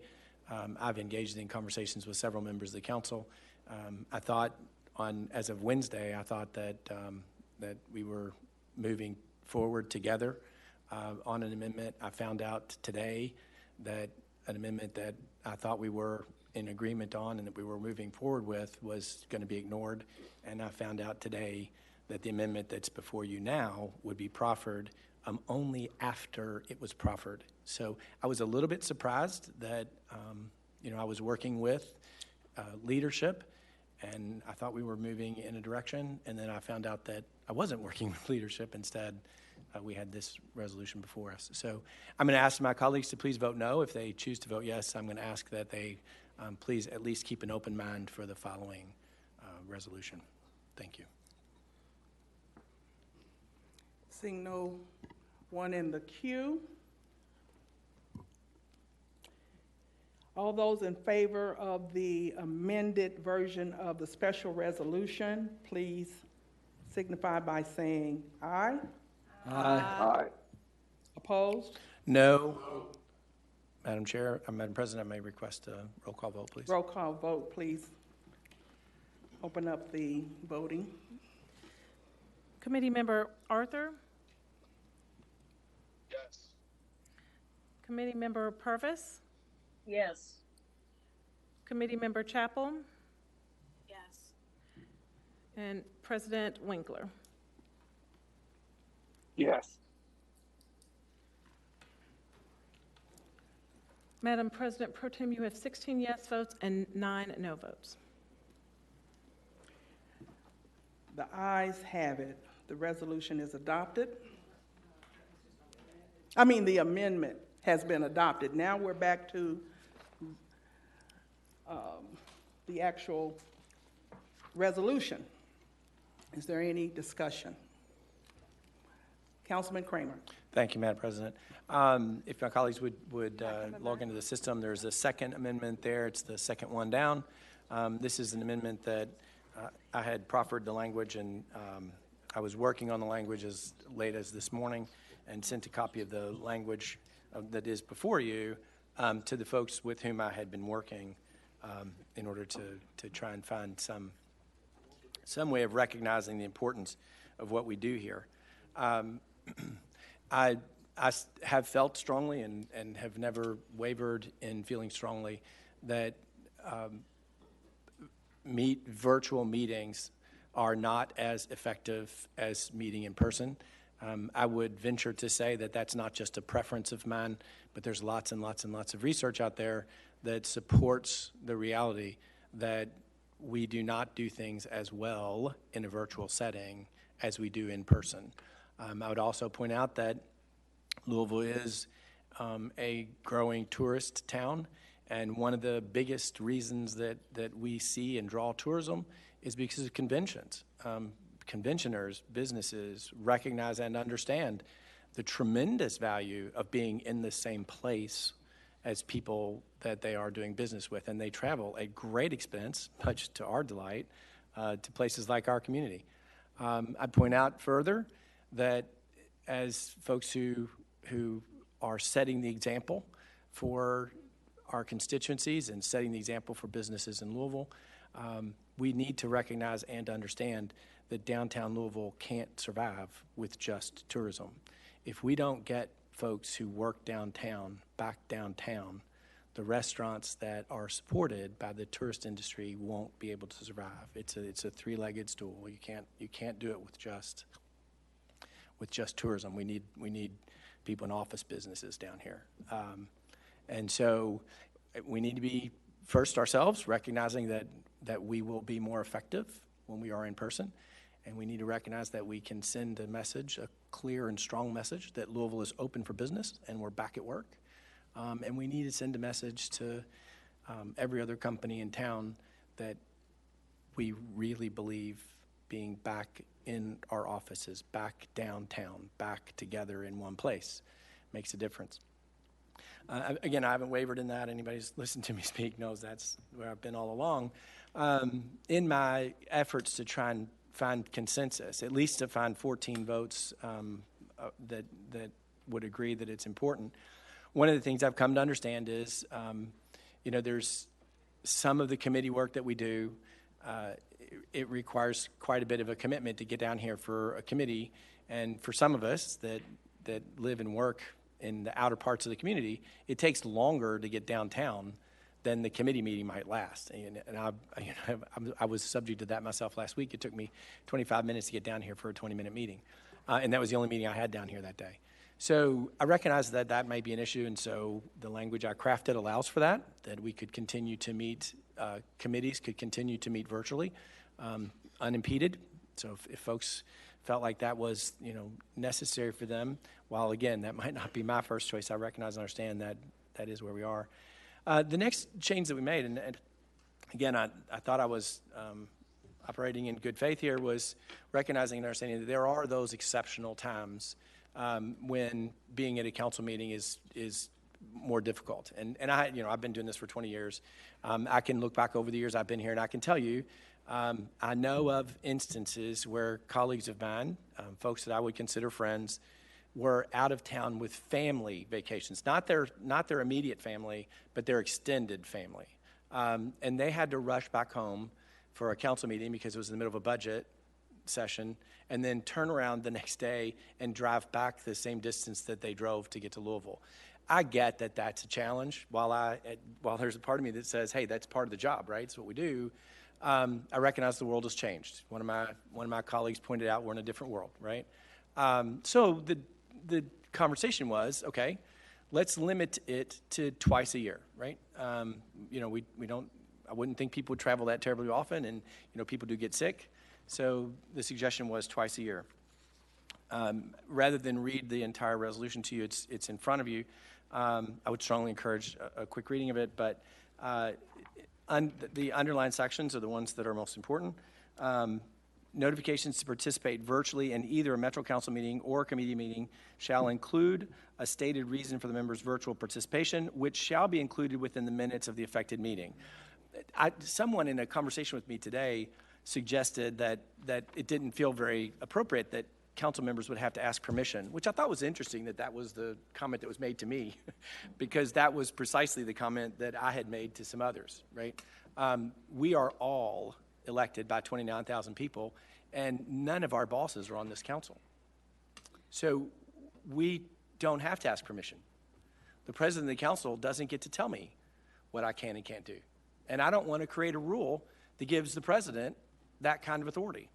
I've engaged in conversations with several members of the council. I thought as of Wednesday, I thought that we were moving forward together on an amendment. I found out today that an amendment that I thought we were in agreement on and that we were moving forward with was going to be ignored. And I found out today that the amendment that's before you now would be proffered only after it was proffered. So I was a little bit surprised that, I was working with leadership, and I thought we were moving in a direction, and then I found out that I wasn't working with leadership. Instead, we had this resolution before us. So I'm going to ask my colleagues to please vote no. If they choose to vote yes, I'm going to ask that they please at least keep an open mind for the following resolution. Thank you. Seeing no one in the queue. All those in favor of the amended version of the special resolution, please signify by saying aye. Aye. Aye. Opposed? No. Madam Chair, Madam President, I may request a roll call vote, please. Roll call vote, please. Open up the voting. Committee Member Arthur? Yes. Committee Member Purvis? Yes. Committee Member Chappell? Yes. And President Winkler? Yes. Madam President Pro Tem, you have 16 yes votes and 9 no votes. The ayes have it. The resolution is adopted. The amendment has been adopted. Now we're back to the actual resolution. Is there any discussion? Councilman Kramer. Thank you, Madam President. If my colleagues would log into the system, there's a second amendment there. It's the second one down. This is an amendment that I had proffered the language, and I was working on the language as late as this morning and sent a copy of the language that is before you to the folks with whom I had been working in order to try and find some way of recognizing the importance of what we do here. I have felt strongly and have never wavered in feeling strongly that virtual meetings are not as effective as meeting in person. I would venture to say that that's not just a preference of mine, but there's lots and lots and lots of research out there that supports the reality that we do not do things as well in a virtual setting as we do in person. I would also point out that Louisville is a growing tourist town, and one of the biggest reasons that we see and draw tourism is because of conventions. Conventioners, businesses recognize and understand the tremendous value of being in the same place as people that they are doing business with, and they travel at great expense, much to our delight, to places like our community. I'd point out further that as folks who are setting the example for our constituencies and setting the example for businesses in Louisville, we need to recognize and understand that downtown Louisville can't survive with just tourism. If we don't get folks who work downtown back downtown, the restaurants that are supported by the tourist industry won't be able to survive. It's a three-legged stool. You can't do it with just tourism. We need people in office businesses down here, and so we need to be first ourselves, recognizing that we will be more effective when we are in person. And we need to recognize that we can send a message, a clear and strong message, that Louisville is open for business and we're back at work. And we need to send a message to every other company in town that we really believe being back in our offices, back downtown, back together in one place makes a difference. Again, I haven't wavered in that. Anybody who's listened to me speak knows that's where I've been all along. In my efforts to try and find consensus, at least to find 14 votes that would agree that it's important. One of the things I've come to understand is, there's some of the committee work that we do, it requires quite a bit of a commitment to get down here for a committee. And for some of us that live and work in the outer parts of the community, it takes longer to get downtown than the committee meeting might last. And I was subject to that myself last week. It took me 25 minutes to get down here for a 20-minute meeting. And that was the only meeting I had down here that day. So I recognize that may be an issue, and so the language I crafted allows for that we could continue to meet, committees could continue to meet virtually, unimpeded. So if folks felt like that was, necessary for them, while again, that might not be my first choice, I recognize and understand that is where we are. The next change that we made, and again, I thought I was operating in good faith here, was recognizing and understanding that there are those exceptional times when being at a council meeting is more difficult. And I've been doing this for 20 years. I can look back over the years I've been here, and I can tell you, I know of instances where colleagues of mine, folks that I would consider friends, were out of town with family vacations, not their immediate family, but their extended family. And they had to rush back home for a council meeting because it was in the middle of a budget session, and then turn around the next day and drive back the same distance that they drove to get to Louisville. I get that that's a challenge. While there's a part of me that says, hey, that's part of the job, right? It's what we do. I recognize the world has changed. One of my colleagues pointed out we're in a different world, right? So the conversation was, okay, let's limit it to twice a year, right? We don't. I wouldn't think people would travel that terribly often, and people do get sick. So the suggestion was twice a year. Rather than read the entire resolution to you, it's in front of you. I would strongly encourage a quick reading of it, but the underlined sections are the ones that are most important. Notifications to participate virtually in either a Metro Council meeting or a committee meeting shall include a stated reason for the members' virtual participation, which shall be included within the minutes of the affected meeting. Someone in a conversation with me today suggested that it didn't feel very appropriate that council members would have to ask permission, which I thought was interesting that was the comment that was made to me, because that was precisely the comment that I had made to some others, right? We are all elected by 29,000 people, and none of our bosses are on this council. So we don't have to ask permission. The president of the council doesn't get to tell me what I can and can't do. And I don't want to create a rule that gives the president that kind of authority.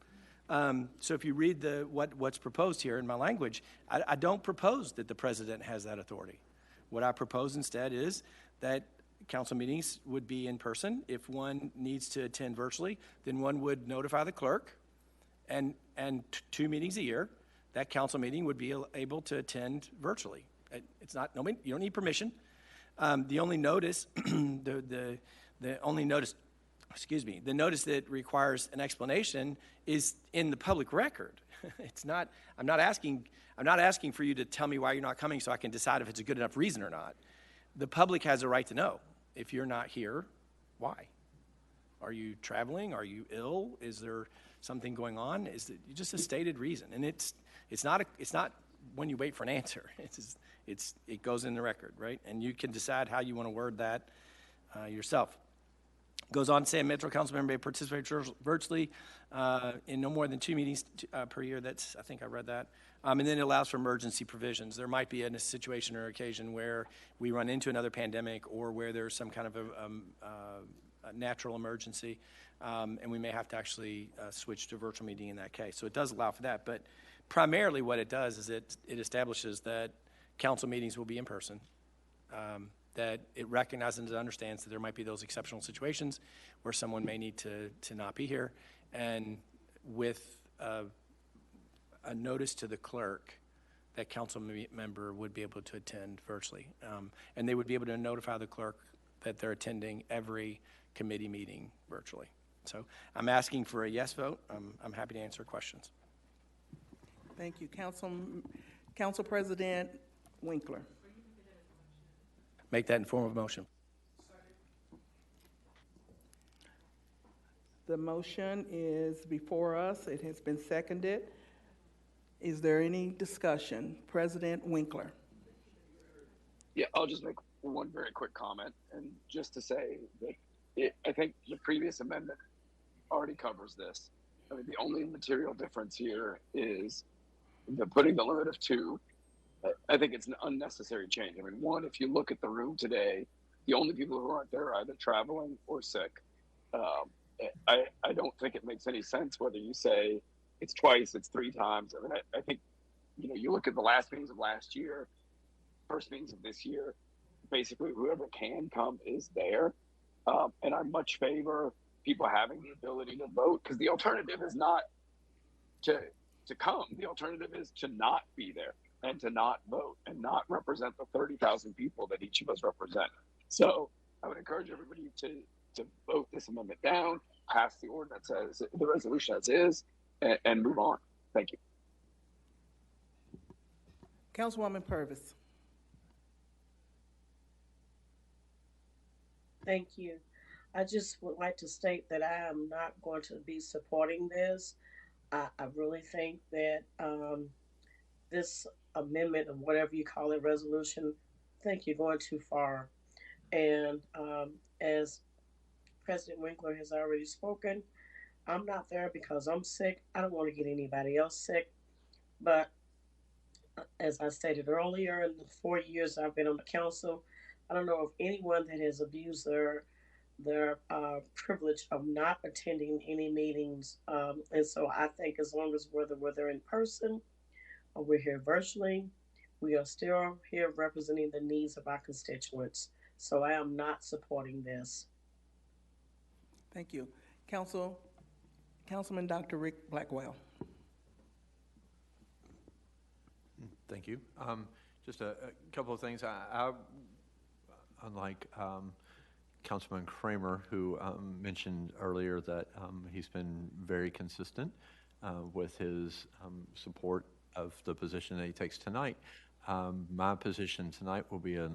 So if you read what's proposed here in my language, I don't propose that the president has that authority. What I propose instead is that council meetings would be in person. If one needs to attend virtually, then one would notify the clerk, and 2 meetings a year, that council meeting would be able to attend virtually. It's not, nobody, you don't need permission. The only notice, the only notice, excuse me, the notice that requires an explanation is in the public record. It's not, I'm not asking for you to tell me why you're not coming so I can decide if it's a good enough reason or not. The public has a right to know. If you're not here, why? Are you traveling? Are you ill? Is there something going on? Is it just a stated reason? And it's not when you wait for an answer. It goes in the record, right? And you can decide how you want to word that yourself. Goes on to say a Metro Council member may participate virtually in no more than 2 meetings per year. I think I read that. And then it allows for emergency provisions. There might be a situation or occasion where we run into another pandemic or where there's some kind of a natural emergency, and we may have to actually switch to a virtual meeting in that case. So it does allow for that. But primarily what it does is it establishes that council meetings will be in person, that it recognizes and understands that there might be those exceptional situations where someone may need to not be here, and with a notice to the clerk that council member would be able to attend virtually. And they would be able to notify the clerk that they're attending every committee meeting virtually. So I'm asking for a yes vote. I'm happy to answer questions. Thank you. Council President Winkler. Make that in form of motion. The motion is before us. It has been seconded. Is there any discussion? President Winkler. Yeah, I'll just make one very quick comment, and just to say that I think the previous amendment already covers this. I mean, the only material difference here is putting the limit of 2. I think it's an unnecessary change. I mean, one, if you look at the room today, the only people who aren't there are either traveling or sick. I don't think it makes any sense whether you say it's twice, it's 3 times. I mean, I think, you look at the last meetings of last year, first meetings of this year, basically whoever can come is there. And I much favor people having the ability to vote, because the alternative is not to come. The alternative is to not be there and to not vote and not represent the 30,000 people that each of us represent. So I would encourage everybody to vote this amendment down, pass the ordinance the resolution as is, and move on. Thank you. Councilwoman Purvis. Thank you. I just would like to state that I am not going to be supporting this. I really think that this amendment, or whatever you call it, resolution, I think you're going too far. And as President Winkler has already spoken, I'm not there because I'm sick. I don't want to get anybody else sick. But as I stated earlier, in the 4 years I've been on the council, I don't know of anyone that has abused their privilege of not attending any meetings. And so I think as long as whether we're there in person or we're here virtually, we are still here representing the needs of our constituents. So I am not supporting this. Thank you. Councilman Dr. Rick Blackwell. Thank you. Just a couple of things. I unlike Councilman Kramer, who mentioned earlier that he's been very consistent with his support of the position that he takes tonight. My position tonight will be a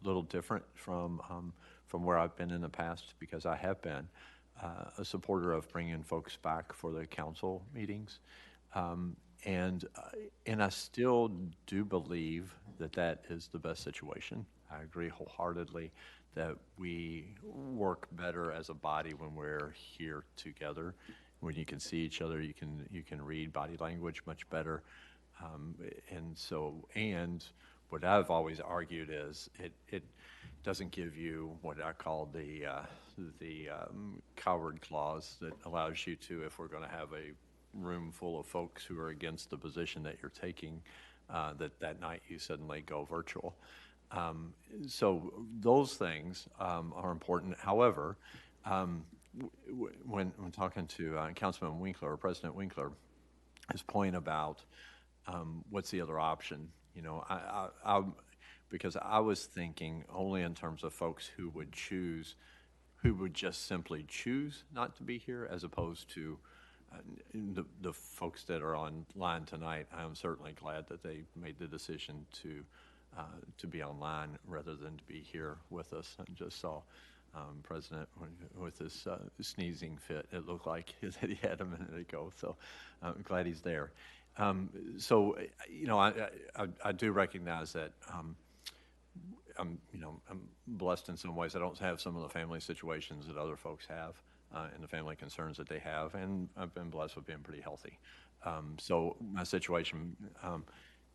little different from where I've been in the past, because I have been a supporter of bringing folks back for the council meetings. And I still do believe that is the best situation. I agree wholeheartedly that we work better as a body when we're here together. When you can see each other, you can read body language much better. And so, and what I've always argued is it doesn't give you what I call the coward clause that allows you to, if we're going to have a room full of folks who are against the position that you're taking, that night you suddenly go virtual. So those things are important. However, when talking to Councilman Winkler, or President Winkler, his point about what's the other option, you know, because I was thinking only in terms of folks who would just simply choose not to be here, as opposed to the folks that are online tonight. I am certainly glad that they made the decision to be online rather than to be here with us. I just saw President with this sneezing fit. It looked like that he had a minute ago, so I'm glad he's there. So, you know, I do recognize that I'm blessed in some ways. I don't have some of the family situations that other folks have and the family concerns that they have, and I've been blessed with being pretty healthy. So my situation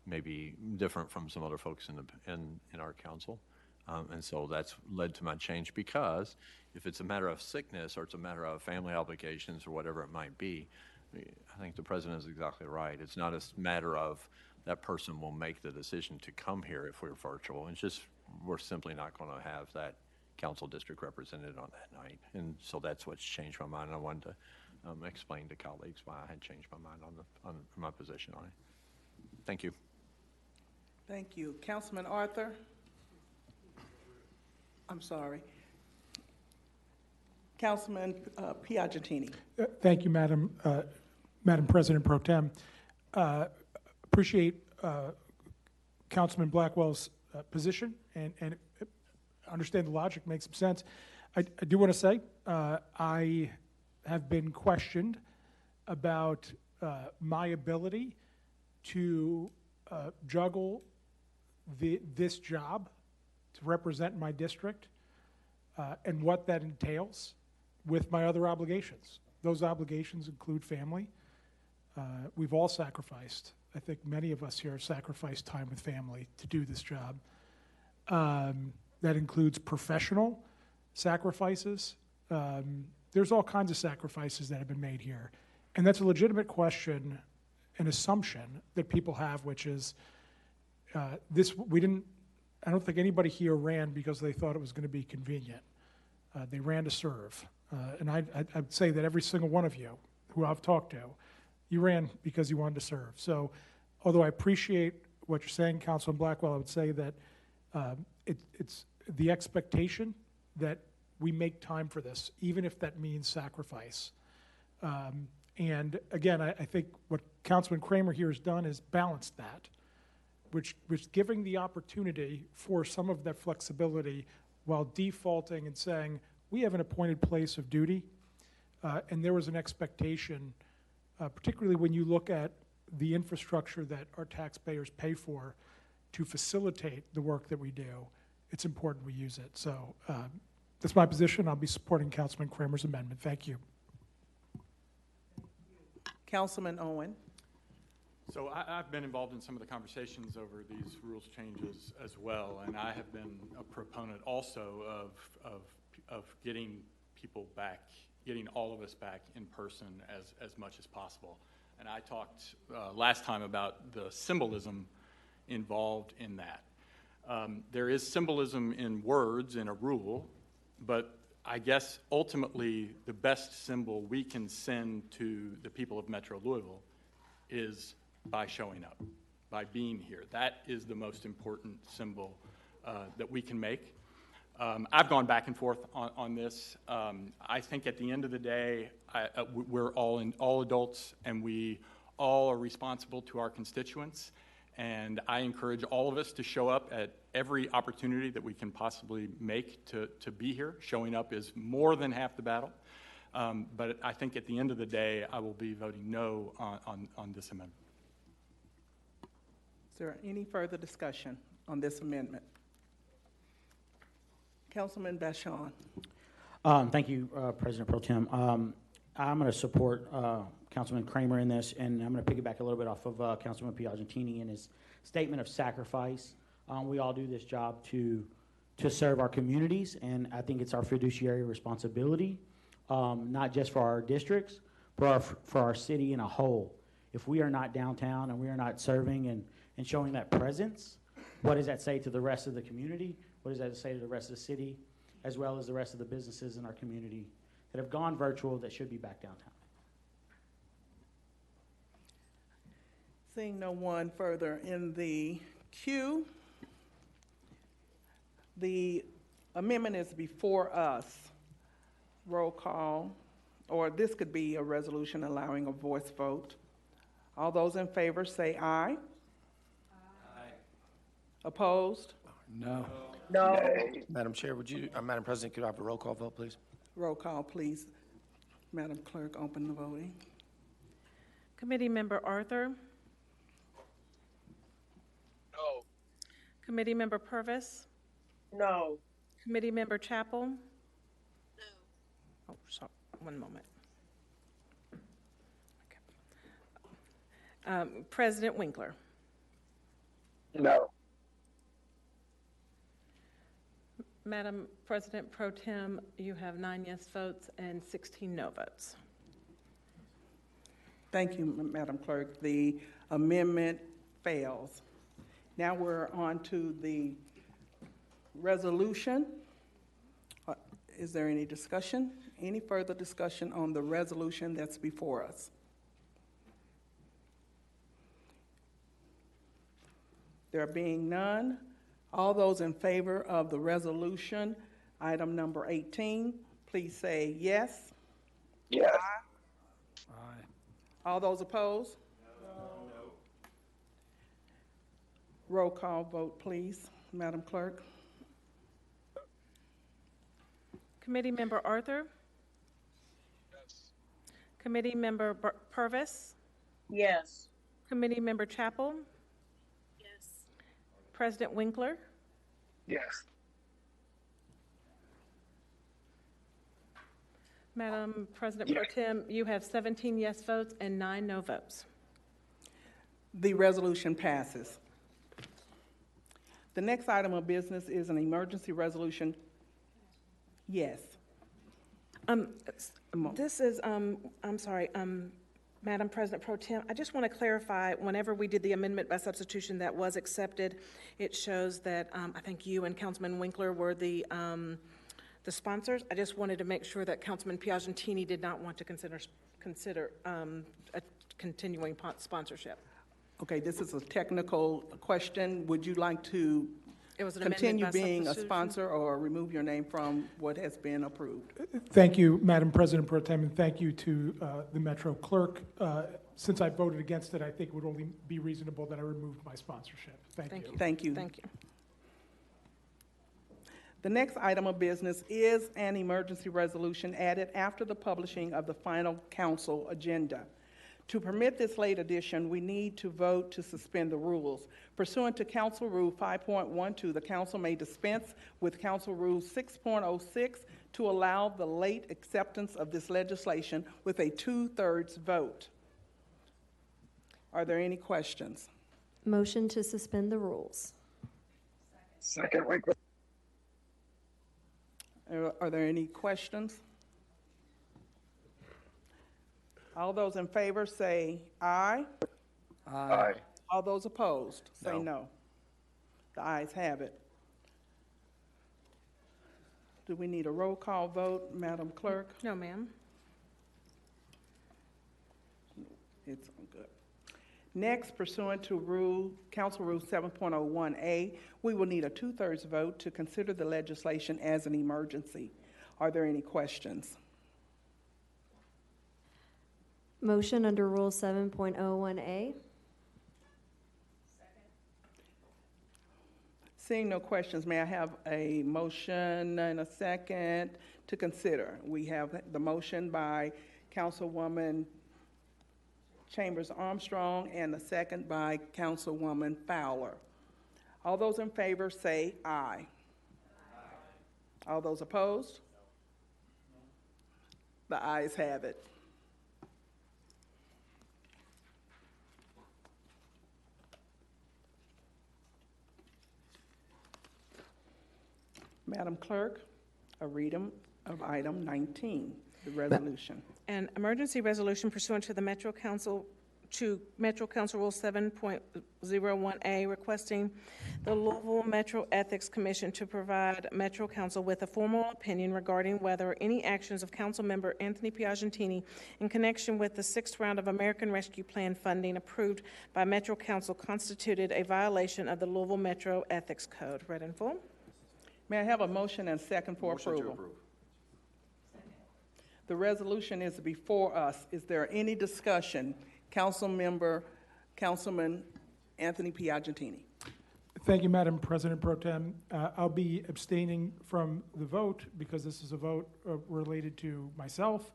may be different from some other folks in our council. And so that's led to my change, because if it's a matter of sickness or it's a matter of family obligations or whatever it might be, I think the president is exactly right. It's not a matter of that person will make the decision to come here if we're virtual. It's just we're simply not going to have that council district represented on that night. And so that's what's changed my mind. I wanted to explain to colleagues why I had changed my mind on my position on it. Thank you. Thank you. Councilman Arthur? I'm sorry. Councilman Piagentini. Thank you, Madam President Pro Tem. Appreciate Councilman Blackwell's position and understand the logic, makes some sense. I do want to say I have been questioned about my ability to juggle this job to represent my district and what that entails with my other obligations. Those obligations include family. We've all sacrificed. I think many of us here have sacrificed time with family to do this job. That includes professional sacrifices. There's all kinds of sacrifices that have been made here. And that's a legitimate question, an assumption that people have, which is I don't think anybody here ran because they thought it was going to be convenient. They ran to serve. And I'd say that every single one of you who I've talked to, you ran because you wanted to serve. So although I appreciate what you're saying, Councilman Blackwell, I would say that it's the expectation that we make time for this, even if that means sacrifice. And again, I think what Councilman Kramer here has done is balanced that, which giving the opportunity for some of that flexibility while defaulting and saying, we have an appointed place of duty, and there was an expectation, particularly when you look at the infrastructure that our taxpayers pay for to facilitate the work that we do, it's important we use it. So that's my position. I'll be supporting Councilman Kramer's amendment. Thank you. Councilman Owen. So I've been involved in some of the conversations over these rules changes as well, and I have been a proponent also of getting people back, getting all of us back in person as much as possible. And I talked last time about the symbolism involved in that. There is symbolism in words in a rule, but I guess ultimately the best symbol we can send to the people of Metro Louisville is by showing up, by being here. That is the most important symbol that we can make. I've gone back and forth on this. I think at the end of the day, we're all adults, and we all are responsible to our constituents. And I encourage all of us to show up at every opportunity that we can possibly make to be here. Showing up is more than half the battle. But I think at the end of the day, I will be voting no on this amendment. Is there any further discussion on this amendment? Councilman Bashon. Thank you, President Pro Tem. I'm going to support Councilman Kramer in this, and I'm going to piggyback a little bit off of Councilman Piagentini and his statement of sacrifice. We all do this job to serve our communities, and I think it's our fiduciary responsibility, not just for our districts, but for our city in a whole. If we are not downtown and we are not serving and showing that presence, what does that say to the rest of the community? What does that say to the rest of the city, as well as the rest of the businesses in our community that have gone virtual that should be back downtown? Seeing no one further in the queue, the amendment is before us. Roll call, or this could be a resolution allowing a voice vote. All those in favor say aye. Aye. Opposed? No. No. Madam Chair, Madam President, could I have a roll call vote, please? Roll call, please. Madam Clerk, open the voting. Committee Member Arthur? No. Committee Member Purvis? No. Committee Member Chapel? No. Oh, sorry, one moment. Okay. President Winkler? No. Madam President Pro Tem, you have 9 yes votes and 16 no votes. Thank you, Madam Clerk. The amendment fails. Now we're on to the resolution. Is there any discussion? Any further discussion on the resolution that's before us? There being none, all those in favor of the resolution, item number 18, please say yes. Yes. Aye. All those opposed? No. Roll call vote, please, Madam Clerk. Committee Member Arthur? Yes. Committee Member Purvis? Yes. Committee Member Chapel? Yes. President Winkler? Yes. Madam President Pro Tem, you have 17 yes votes and 9 no votes. The resolution passes. The next item of business is an emergency resolution. Yes. This is, I'm sorry, Madam President Pro Tem, I just want to clarify, whenever we did the amendment by substitution that was accepted, it shows that I think you and Councilman Winkler were the sponsors. I just wanted to make sure that Councilman Piagentini did not want to consider a continuing sponsorship. Okay, this is a technical question. Would you like to continue being a sponsor or remove your name from what has been approved? Thank you, Madam President Pro Tem, and thank you to the Metro Clerk. Since I voted against it, I think it would only be reasonable that I removed my sponsorship. Thank you. Thank you. Thank you. The next item of business is an emergency resolution added after the publishing of the final council agenda. To permit this late addition, we need to vote to suspend the rules. Pursuant to Council Rule 5.12, the council may dispense with Council Rule 6.06 to allow the late acceptance of this legislation with a 2/3 vote. Are there any questions? Motion to suspend the rules. Second, Winkler. Are there any questions? All those in favor say aye. Aye. All those opposed say No. no. The ayes have it. Do we need a roll call vote, Madam Clerk? No, ma'am. It's good. Next, pursuant to Council Rule 7.01A, we will need a 2/3 vote to consider the legislation as an emergency. Are there any questions? Motion under Rule 7.01A. Seeing no questions, may I have a motion and a second to consider? We have the motion by Councilwoman Chambers Armstrong and the second by Councilwoman Fowler. All those in favor say aye. All those opposed? The ayes have it. Madam Clerk, a reading of item 19, the resolution. An emergency resolution pursuant to the Metro Council Rule 7.01A, requesting the Louisville Metro Ethics Commission to provide Metro Council with a formal opinion regarding whether any actions of Councilmember Anthony Piagentini in connection with the 6th round of American Rescue Plan funding approved by Metro Council constituted a violation of the Louisville Metro Ethics Code. Read in full. May I have a motion and second for approval? The resolution is before us. Is there any discussion? Councilman Anthony Piagentini. Thank you, Madam President Pro Tem. I'll be abstaining from the vote because this is a vote related to myself,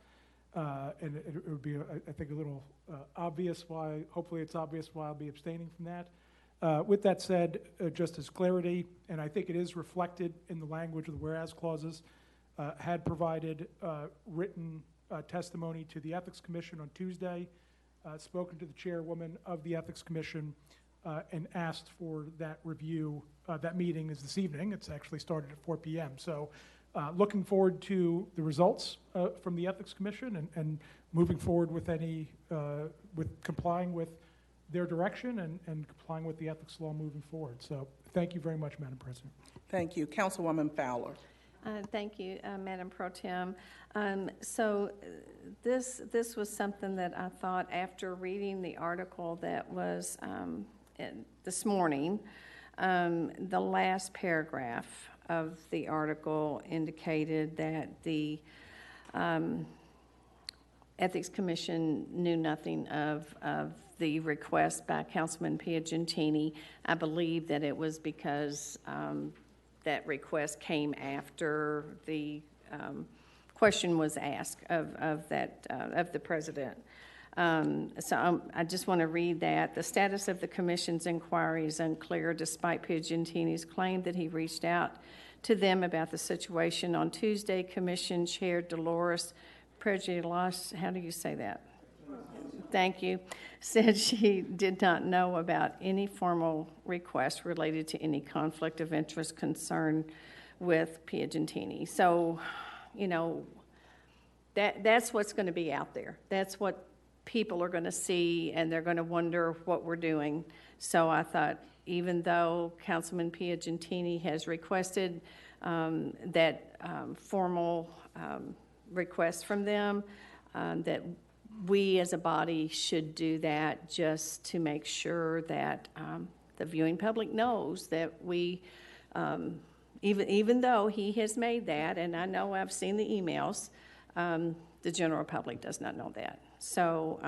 and it would be, I think, a little obvious why, hopefully it's obvious why I'll be abstaining from that. With that said, just as clarity, and I think it is reflected in the language of the whereas clauses, had provided written testimony to the Ethics Commission on Tuesday, spoken to the chairwoman of the Ethics Commission, and asked for that review. That meeting is this evening. It's actually started at 4 p.m. So looking forward to the results from the Ethics Commission and moving forward with with complying with their direction and complying with the ethics law moving forward. So thank you very much, Madam President. Thank you. Councilwoman Fowler. Thank you, Madam Pro Tem. So this was something that I thought after reading the article that was this morning, the last paragraph of the article indicated that the Ethics Commission knew nothing of the request by Councilman Piagentini. I believe that it was because that request came after the question was asked of the president. So I just want to read that. The status of the commission's inquiry is unclear despite Piagentini's claim that he reached out to them about the situation. On Tuesday, Commission Chair Dolores Prejudice, how do you say that? Thank you, said she did not know about any formal request related to any conflict of interest concern with Piagentini. So, you know, that's what's going to be out there. That's what people are going to see, and they're going to wonder what we're doing. So I thought, even though Councilman Piagentini has requested that formal request from them, that we as a body should do that just to make sure that the viewing public knows that we, even though he has made that, and I know I've seen the emails, the general public does not know that. So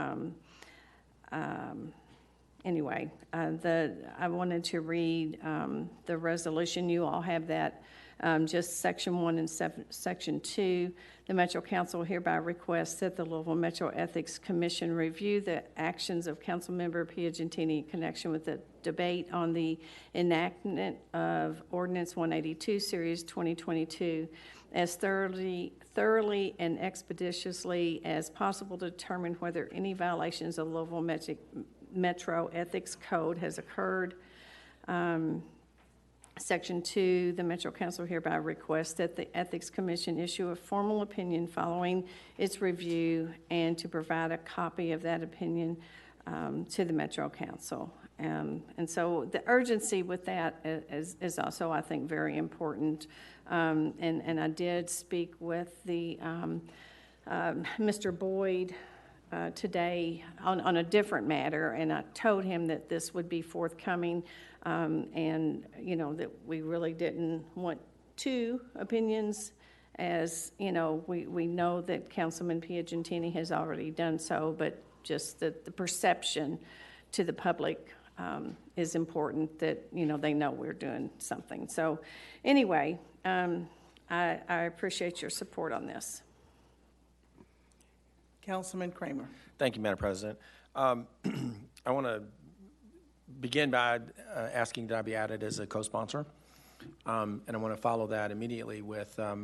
anyway, I wanted to read the resolution. You all have that. Just Section 1 and Section 2, the Metro Council hereby requests that the Louisville Metro Ethics Commission review the actions of Councilmember Piagentini in connection with the debate on the enactment of Ordinance 182, Series 2022, as thoroughly and expeditiously as possible to determine whether any violations of Louisville Metro Ethics Code has occurred. Section 2, the Metro Council hereby requests that the Ethics Commission issue a formal opinion following its review and to provide a copy of that opinion to the Metro Council. And so the urgency with that is also, I think, very important. And I did speak with the Mr. Boyd today on a different matter, and I told him that this would be forthcoming, and you know that we really didn't want two opinions, as you know we know that Councilman Piagentini has already done so, but just that the perception to the public is important, that you know they know we're doing something. So anyway, I appreciate your support on this. Councilman Kramer. Thank you, Madam President. I want to begin by asking that I be added as a co-sponsor, and I want to follow that immediately with a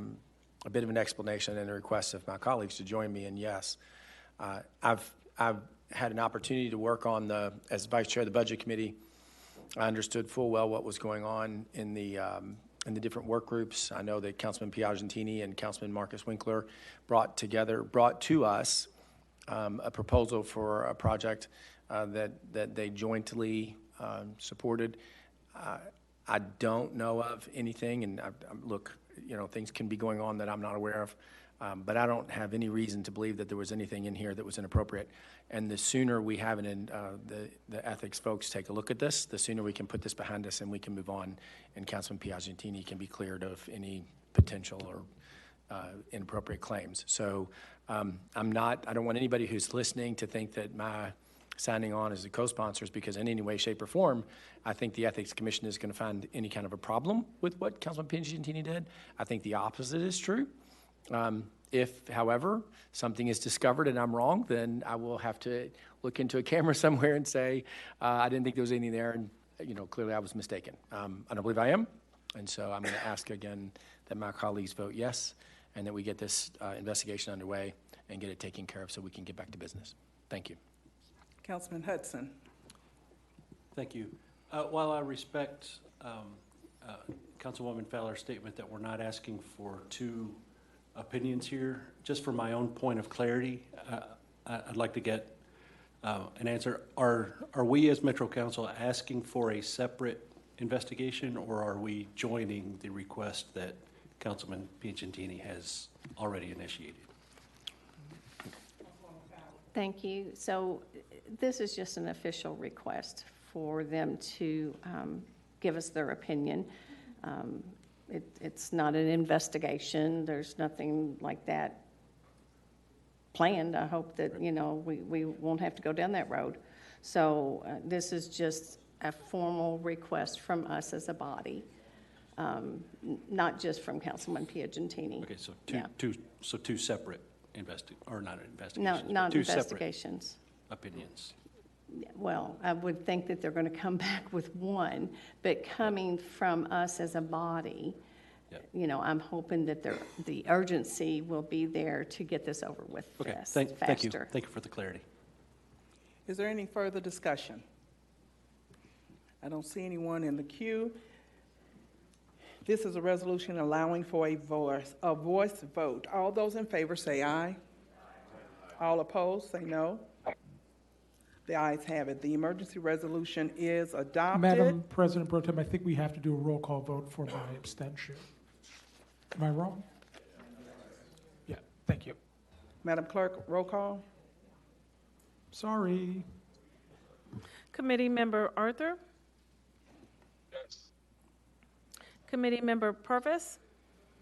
bit of an explanation and a request of my colleagues to join me. And yes, I've had an opportunity to work on as Vice Chair of the Budget Committee. I understood full well what was going on in the the different work groups. I know that Councilman Piagentini and Councilman Marcus Winkler brought to us a proposal for a project that they jointly supported. I don't know of anything, and look, things can be going on that I'm not aware of, but I don't have any reason to believe that there was anything in here that was inappropriate. And the sooner we have the ethics folks take a look at this, the sooner we can put this behind us and we can move on, and Councilman Piagentini can be cleared of any potential or inappropriate claims. So I don't want anybody who's listening to think that my signing on as a co-sponsor is because in any way, shape, or form, I think the Ethics Commission is going to find any kind of a problem with what Councilman Piagentini did. I think the opposite is true. If, however, something is discovered and I'm wrong, then I will have to look into a camera somewhere and say, I didn't think there was anything there, and clearly I was mistaken. I don't believe I am, and so I'm going to ask again that my colleagues vote yes, and that we get this investigation underway and get it taken care of so we can get back to business. Thank you. Councilman Hudson. Thank you. While I respect Councilwoman Fowler's statement that we're not asking for two opinions here, just for my own point of clarity, I'd like to get an answer. Are we as Metro Council asking for a separate investigation, or are we joining the request that Councilman Piagentini has already initiated? Thank you. So this is just an official request for them to give us their opinion. It's not an investigation. There's nothing like that planned. I hope that, we won't have to go down that road. So this is just a formal request from us as a body, not just from Councilman Piagentini. Okay, so Yeah. two separate not investigations. No, not two investigations. Separate opinions. Well, I would think that they're going to come back with one, but coming from us as a body, I'm hoping that the urgency will be there to get this over with faster. Thank you. Thank you for the clarity. Is there any further discussion? I don't see anyone in the queue. This is a resolution allowing for a voice vote. All those in favor say aye. All opposed say no. The ayes have it. The emergency resolution is adopted. Madam President Pro Tem, I think we have to do a roll call vote for my abstention. Am I wrong? Yeah, thank you. Madam Clerk, roll call. Sorry. Committee Member Arthur? Yes. Committee Member Purvis?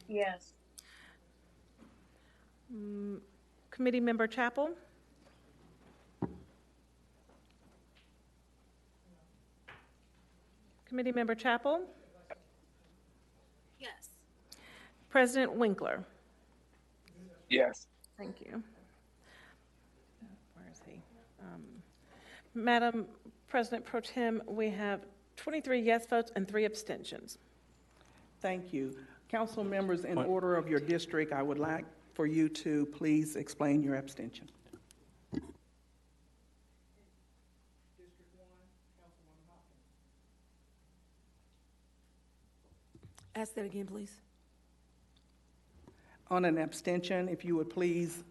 Yes. Committee Member Chappell? Committee Member Chappell? Yes. President Winkler? Yes. Thank you. Where is he? Madam President Pro Tem, we have 23 yes votes and 3 abstentions. Thank you. Council members, in order of your district, I would like for you to please explain your abstention. Ask that again, please. On an abstention, if you would please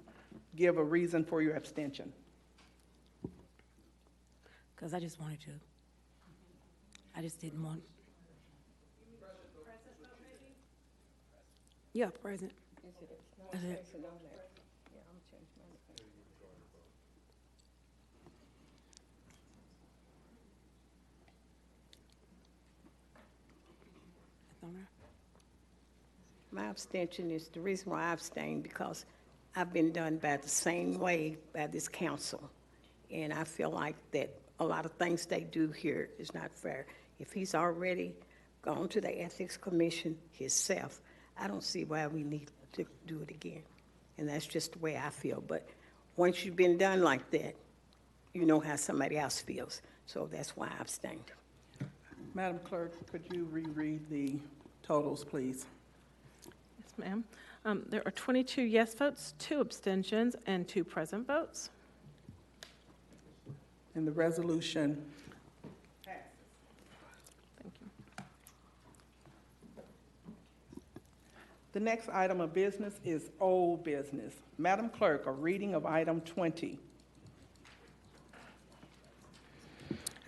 give a reason for your abstention. Because I just wanted to. I just didn't want. Yeah, present. That's it. My abstention is the reason why I abstain, because I've been done by the same way by this council. And I feel like that a lot of things they do here is not fair. If he's already gone to the Ethics Commission himself, I don't see why we need to do it again. And that's just the way I feel. But once you've been done like that, you know how somebody else feels. So that's why I abstained. Madam Clerk, could you reread the totals, please? Yes, ma'am. There are 22 yes votes, 2 abstentions, and 2 present votes. And the resolution passes. Thank you. The next item of business is old business. Madam Clerk, a reading of item 20.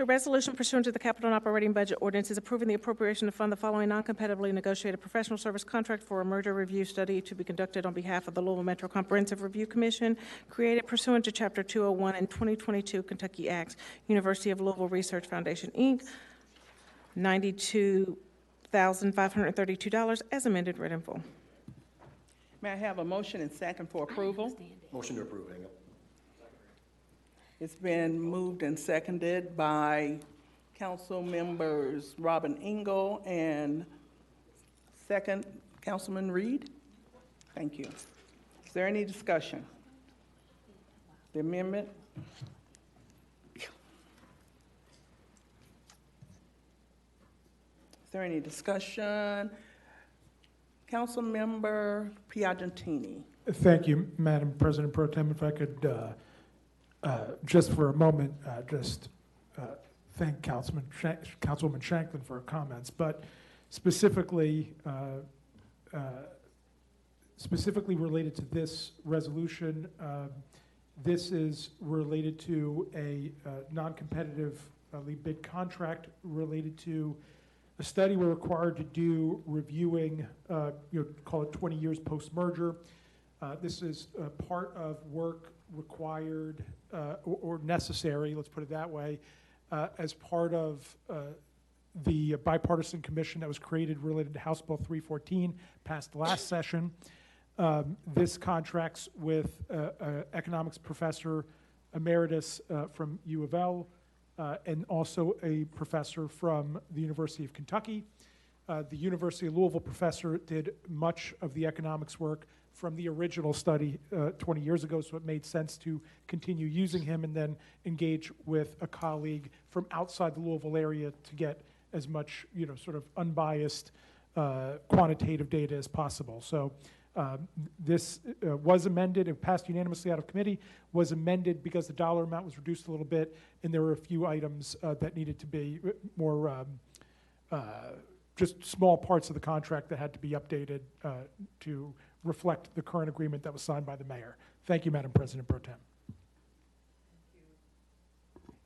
A resolution pursuant to the Capital and Operating Budget Ordinance is approving the appropriation to fund the following non-competitively negotiated professional service contract for a merger review study to be conducted on behalf of the Louisville Metro Comprehensive Review Commission, created pursuant to Chapter 201 and 2022 Kentucky Acts, University of Louisville Research Foundation, Inc., $92,532 as amended, read in full. May I have a motion and second for approval? Motion to approve, Engel. It's been moved and seconded by Council members Robin Engel and second, Councilman Reed. Thank you. Is there any discussion? The amendment? Is there any discussion? Councilmember Piagentini. Thank you, Madam President Pro Tem. If I could, just for a moment, thank Councilwoman Shanklin for her comments, but specifically related to this resolution, this is related to a non-competitively bid contract related to a study we're required to do reviewing, call it 20 years post-merger. This is part of work required or necessary, let's put it that way, as part of the bipartisan commission that was created related to House Bill 314, passed last session. This contracts with economics professor emeritus from U of L, and also a professor from the University of Kentucky. The University of Louisville professor did much of the economics work from the original study 20 years ago, so it made sense to continue using him and then engage with a colleague from outside the Louisville area to get as much, sort of unbiased quantitative data as possible. So this was amended, it passed unanimously out of committee, was amended because the dollar amount was reduced a little bit, and there were a few items that needed to be more, just small parts of the contract that had to be updated to reflect the current agreement that was signed by the mayor. Thank you, Madam President Pro Tem.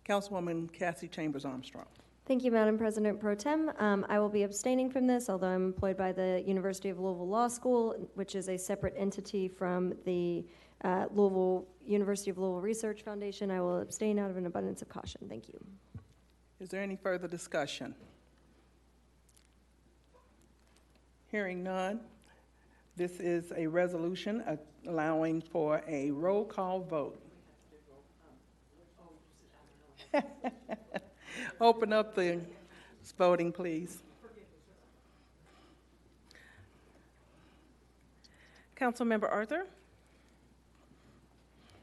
Councilwoman Cassie Chambers Armstrong. Thank you, Madam President Pro Tem. I will be abstaining from this, although I'm employed by the University of Louisville Law School, which is a separate entity from the University of Louisville Research Foundation. I will abstain out of an abundance of caution. Thank you. Is there any further discussion? Hearing none, this is a resolution allowing for a roll call vote. Open up the voting, please. Councilmember Arthur?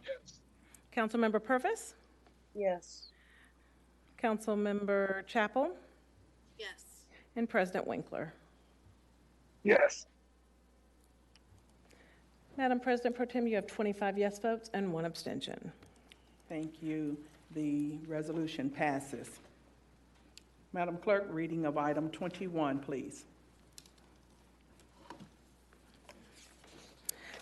Yes. Councilmember Purvis? Yes. Councilmember Chappell? Yes. And President Winkler? Yes. Madam President Pro Tem, you have 25 yes votes and 1 abstention. Thank you. The resolution passes. Madam Clerk, reading of item 21, please.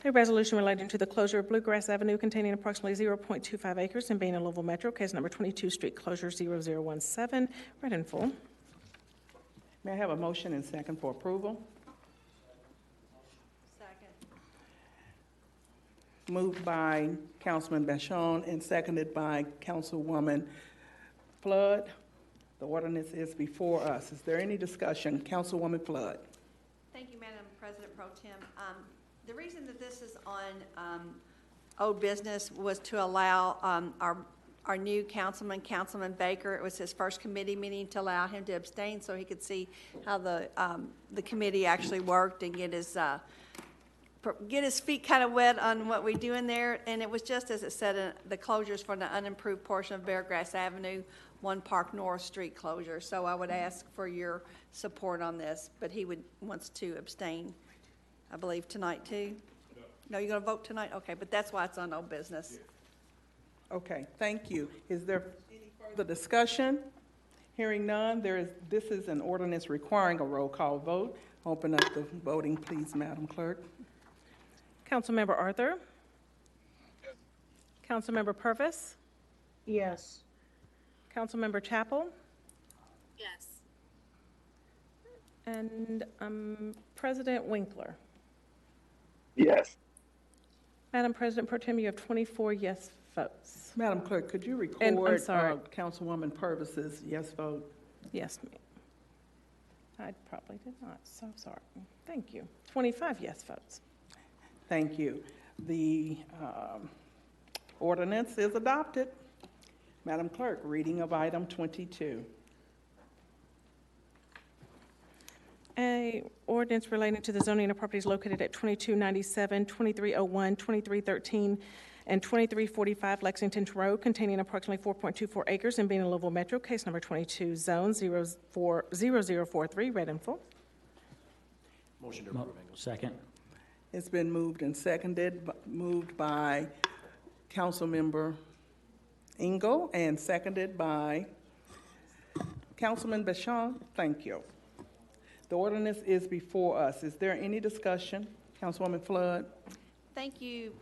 A resolution relating to the closure of Bluegrass Avenue containing approximately 0.25 acres and being a Louisville Metro, case number 22, street closure 0017, read in full. May I have a motion and second for approval? Moved by Councilman Bashon and seconded by Councilwoman Flood. The ordinance is before us. Is there any discussion? Councilwoman Flood. Thank you, Madam President Pro Tem. The reason that this is on old business was to allow our new Councilman Baker, it was his first committee meeting, to allow him to abstain so he could see how the committee actually worked and get his feet kind of wet on what we do in there. And it was just as it said, the closures for the unimproved portion of Beargrass Avenue, 1 Park North Street closure. So I would ask for your support on this, but he wants to abstain, I believe, tonight too. No, you're going to vote tonight? Okay, but that's why it's on old business. Okay, thank you. Is there any further discussion? Hearing none, this is an ordinance requiring a roll call vote. Open up the voting, please, Madam Clerk. Councilmember Arthur? Yes. Councilmember Purvis? Yes. Councilmember Chapel? Yes. And President Winkler? Yes. Madam President Pro Tem, you have 24 yes votes. Madam Clerk, could you record I'm sorry. Councilwoman Purvis's yes vote? Yes, ma'am. I probably did not, so sorry. Thank you. 25 yes votes. Thank you. The ordinance is adopted. Madam Clerk, reading of item 22. A ordinance relating to the zoning of properties located at 2297, 2301, 2313, and 2345 Lexington Road, containing approximately 4.24 acres and being a Louisville Metro, case number 22, zone 0043, read in full. Motion to approve, Engel. Second. It's been moved and seconded, moved by Councilmember Engel and seconded by Councilman Basham. Thank you. The ordinance is before us. Is there any discussion? Councilwoman Flood? Thank you,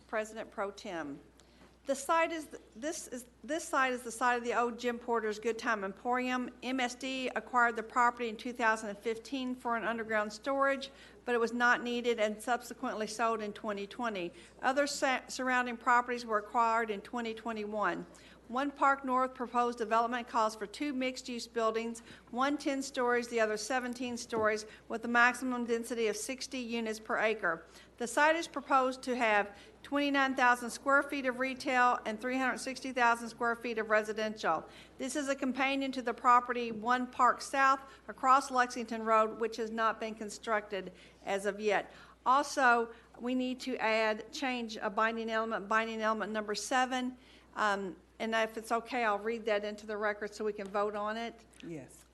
President Pro Tem. This site is the site of the old Jim Porter's Good Time Emporium. MSD acquired the property in 2015 for an underground storage, but it was not needed and subsequently sold in 2020. Other surrounding properties were acquired in 2021. One Park North proposed development calls for 2 mixed-use buildings, one 10 stories, the other 17 stories, with a maximum density of 60 units per acre. The site is proposed to have 29,000 square feet of retail and 360,000 square feet of residential. This is a companion to the property 1 Park South across Lexington Road, which has not been constructed as of yet. Also, we need to change a binding element number 7. And if it's okay, I'll read that into the record so we can vote on it. Yes.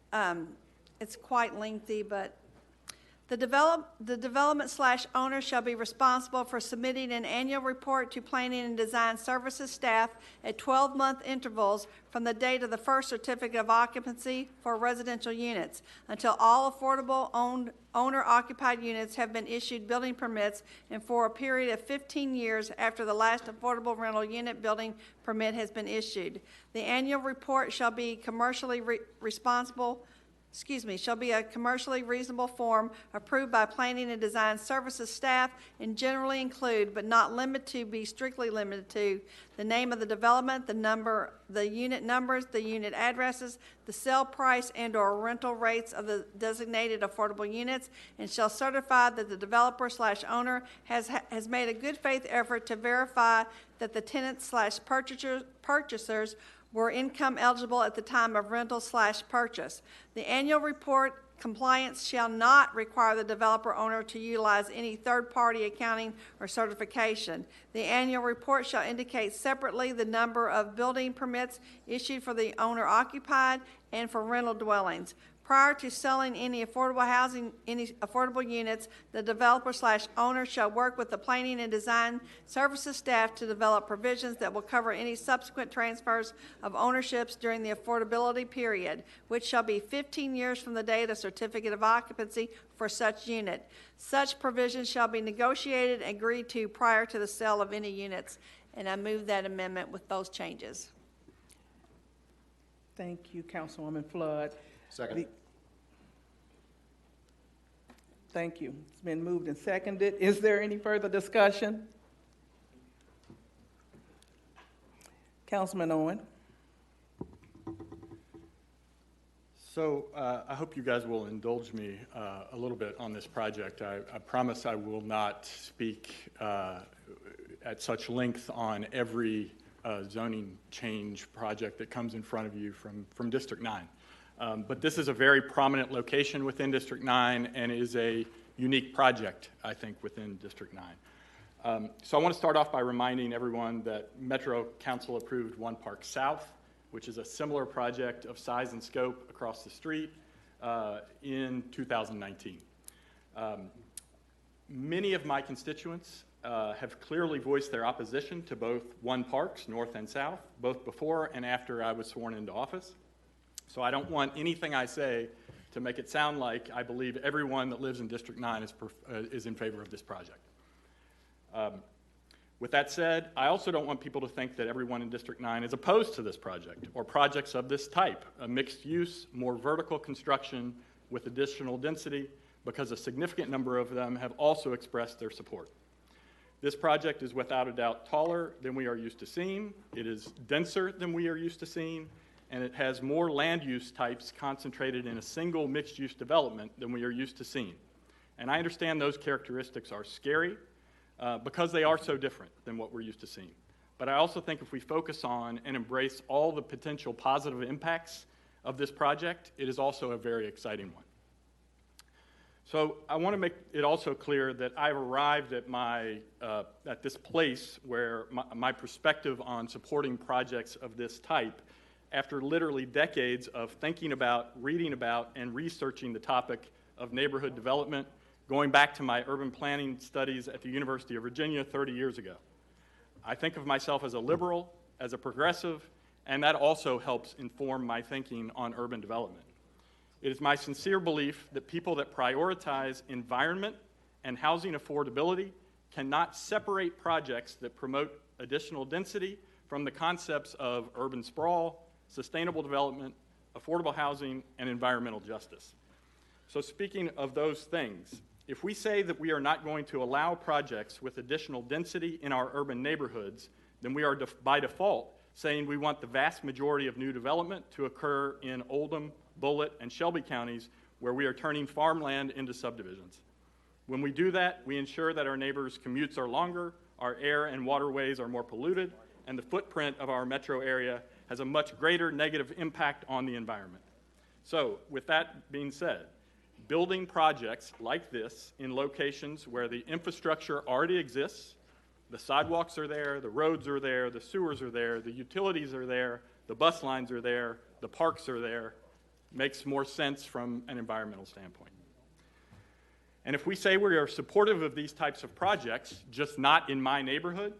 It's quite lengthy, but the development/owner shall be responsible for submitting an annual report to Planning and Design Services staff at 12-month intervals from the date of the first certificate of occupancy for residential units until all affordable owner-occupied units have been issued building permits and for a period of 15 years after the last affordable rental unit building permit has been issued. The annual report shall be a commercially reasonable form approved by Planning and Design Services staff and generally include, but not limited to, be strictly limited to, the name of the development, the unit numbers, the unit addresses, the sale price and/or rental rates of the designated affordable units, and shall certify that the developer/owner has made a good faith effort to verify that the tenants/purchasers were income eligible at the time of rental/purchase. The annual report compliance shall not require the developer owner to utilize any third-party accounting or certification. The annual report shall indicate separately the number of building permits issued for the owner-occupied and for rental dwellings. Prior to selling any affordable units, the developer/owner shall work with the Planning and Design Services staff to develop provisions that will cover any subsequent transfers of ownerships during the affordability period, which shall be 15 years from the date of certificate of occupancy for such unit. Such provisions shall be negotiated and agreed to prior to the sale of any units. And I move that amendment with those changes. Thank you, Councilwoman Flood. Second. Thank you. It's been moved and seconded. Is there any further discussion? Councilman Owen. So I hope you guys will indulge me a little bit on this project. I promise I will not speak at such length on every zoning change project that comes in front of you from District 9. But this is a very prominent location within District 9 and is a unique project, I think, within District 9. So I want to start off by reminding everyone that Metro Council approved 1 Park South, which is a similar project of size and scope across the street in 2019. Many of my constituents have clearly voiced their opposition to both 1 Parks, north and south, both before and after I was sworn into office. So I don't want anything I say to to make it sound like I believe everyone that lives in District 9 is in favor of this project. With that said, I also don't want people to think that everyone in District 9 is opposed to this project or projects of this type, a mixed use, more vertical construction with additional density, because a significant number of them have also expressed their support. This project is without a doubt taller than we are used to seeing, it is denser than we are used to seeing, and it has more land use types concentrated in a single mixed-use development than we are used to seeing. And I understand those characteristics are scary because they are so different than what we're used to seeing. But I also think if we focus on and embrace all the potential positive impacts of this project, it is also a very exciting one. So I want to make it also clear that I've arrived at at this place where my perspective on supporting projects of this type after literally decades of thinking about, reading about, and researching the topic of neighborhood development, going back to my urban planning studies at the University of Virginia 30 years ago. I think of myself as a liberal, as a progressive, and that also helps inform my thinking on urban development. It is my sincere belief that people that prioritize environment and housing affordability cannot separate projects that promote additional density from the concepts of urban sprawl, sustainable development, affordable housing, and environmental justice. So speaking of those things, if we say that we are not going to allow projects with additional density in our urban neighborhoods, then we are by default saying we want the vast majority of new development to occur in Oldham, Bullitt, and Shelby counties, where we are turning farmland into subdivisions. When we do that, we ensure that our neighbors' commutes are longer, our air and waterways are more polluted, and the footprint of our metro area has a much greater negative impact on the environment. So, with that being said, building projects like this in locations where the infrastructure already exists, the sidewalks are there, the roads are there, the sewers are there, the utilities are there, the bus lines are there, the parks are there, makes more sense from an environmental standpoint. And if we say we are supportive of these types of projects, just not in my neighborhood,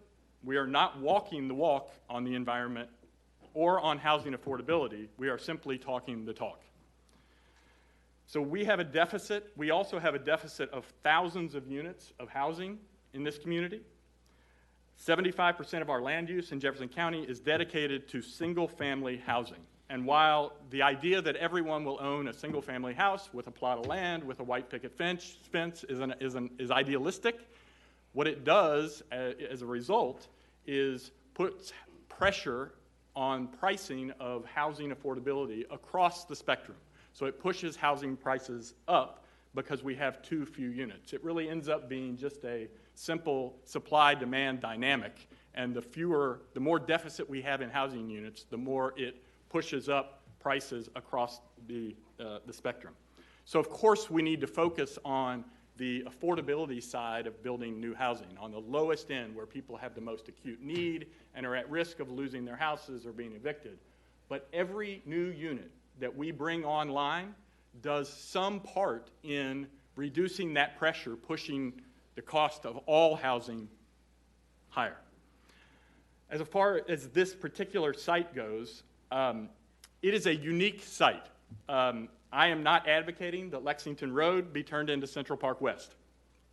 we are not walking the walk on the environment or on housing affordability. We are simply talking the talk. So we have a deficit. We also have a deficit of thousands of units of housing in this community. 75% of our land use in Jefferson County is dedicated to single-family housing. And while the idea that everyone will own a single-family house with a plot of land with a white picket fence is idealistic, what it does as a result is puts pressure on pricing of housing affordability across the spectrum. So it pushes housing prices up because we have too few units. It really ends up being just a simple supply-demand dynamic, and the more deficit we have in housing units, the more it pushes up prices across the spectrum. So of course we need to focus on the affordability side of building new housing, on the lowest end where people have the most acute need and are at risk of losing their houses or being evicted. But every new unit that we bring online does some part in reducing that pressure, pushing the cost of all housing higher. As far as this particular site goes, it is a unique site. I am not advocating that Lexington Road be turned into Central Park West,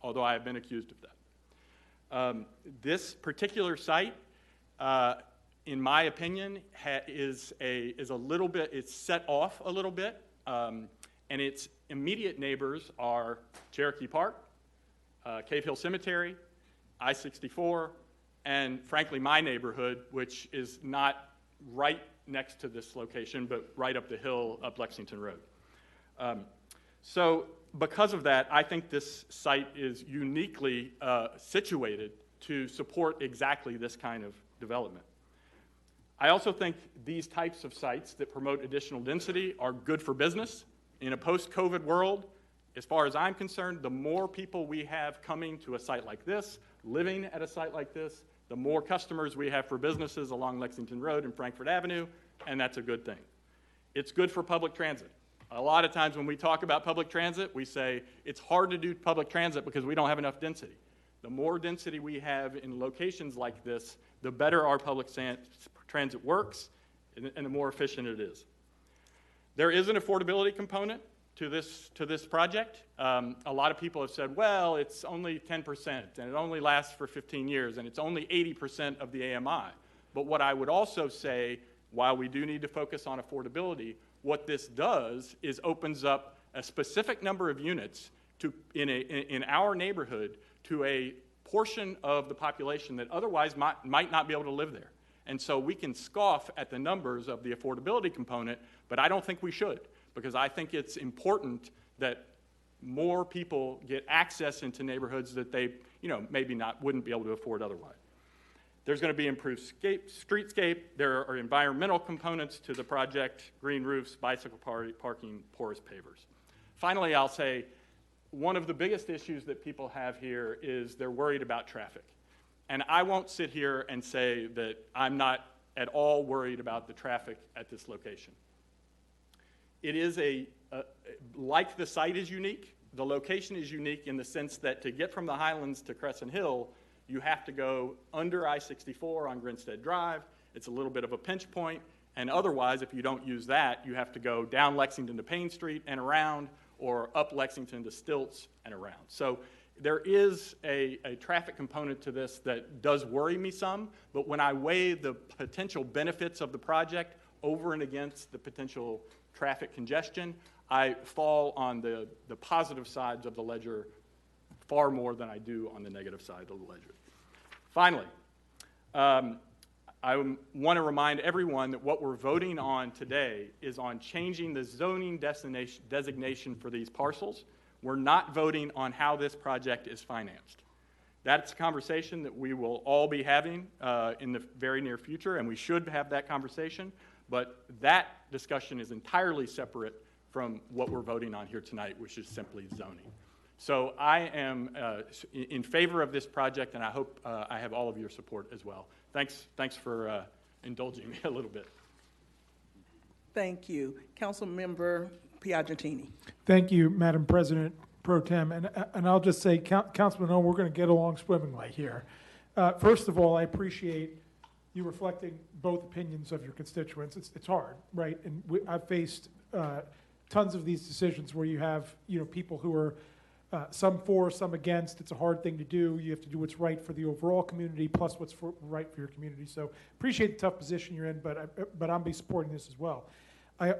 although I have been accused of that. This particular site, in my opinion, is a little bit, it's set off a little bit, and its immediate neighbors are Cherokee Park, Cave Hill Cemetery, I-64, and frankly my neighborhood, which is not right next to this location, but right up the hill up Lexington Road. So because of that, I think this site is uniquely situated to support exactly this kind of development. I also think these types of sites that promote additional density are good for business. In a post-COVID world, as far as I'm concerned, the more people we have coming to a site like this, living at a site like this, the more customers we have for businesses along Lexington Road and Frankfort Avenue, and that's a good thing. It's good for public transit. A lot of times when we talk about public transit, we say it's hard to do public transit because we don't have enough density. The more density we have in locations like this, the better our public transit works and the more efficient it is. There is an affordability component. to this project. A lot of people have said, well, it's only 10%, and it only lasts for 15 years, and it's only 80% of the AMI. But what I would also say, while we do need to focus on affordability, what this does is opens up a specific number of units in our neighborhood to a portion of the population that otherwise might not be able to live there. And so we can scoff at the numbers of the affordability component, but I don't think we should, because I think it's important that more people get access into neighborhoods that they, maybe wouldn't be able to afford otherwise. There's going to be improved streetscape. There are environmental components to the project: green roofs, bicycle parking, porous pavers. Finally, I'll say, one of the biggest issues that people have here is they're worried about traffic. And I won't sit here and say that I'm not at all worried about the traffic at this location. It is like the site is unique, the location is unique in the sense that to get from the Highlands to Crescent Hill, you have to go under I-64 on Grinstead Drive. It's a little bit of a pinch point. And otherwise, if you don't use that, you have to go down Lexington to Payne Street and around, or up Lexington to Stilts and around. So there is a traffic component to this that does worry me some, but when I weigh the potential benefits of the project over and against the potential traffic congestion, I fall on the positive sides of the ledger far more than I do on the negative side of the ledger. Finally, I want to remind everyone that what we're voting on today is on changing the zoning designation for these parcels. We're not voting on how this project is financed. That's a conversation that we will all be having in the very near future, and we should have that conversation, but that discussion is entirely separate from what we're voting on here tonight, which is simply zoning. So I am in favor of this project, and I hope I have all of your support as well. Thanks for indulging me a little bit. Thank you. Councilmember Piagentini. Thank you, Madam President Pro Tem. And I'll just say, Councilman O, we're going to get along swimmingly here. First of all, I appreciate you reflecting both opinions of your constituents. It's hard, right? And I've faced tons of these decisions where you have people who are some for, some against. It's a hard thing to do. You have to do what's right for the overall community, plus what's right for your community. So appreciate the tough position you're in, but I'm be supporting this as well. I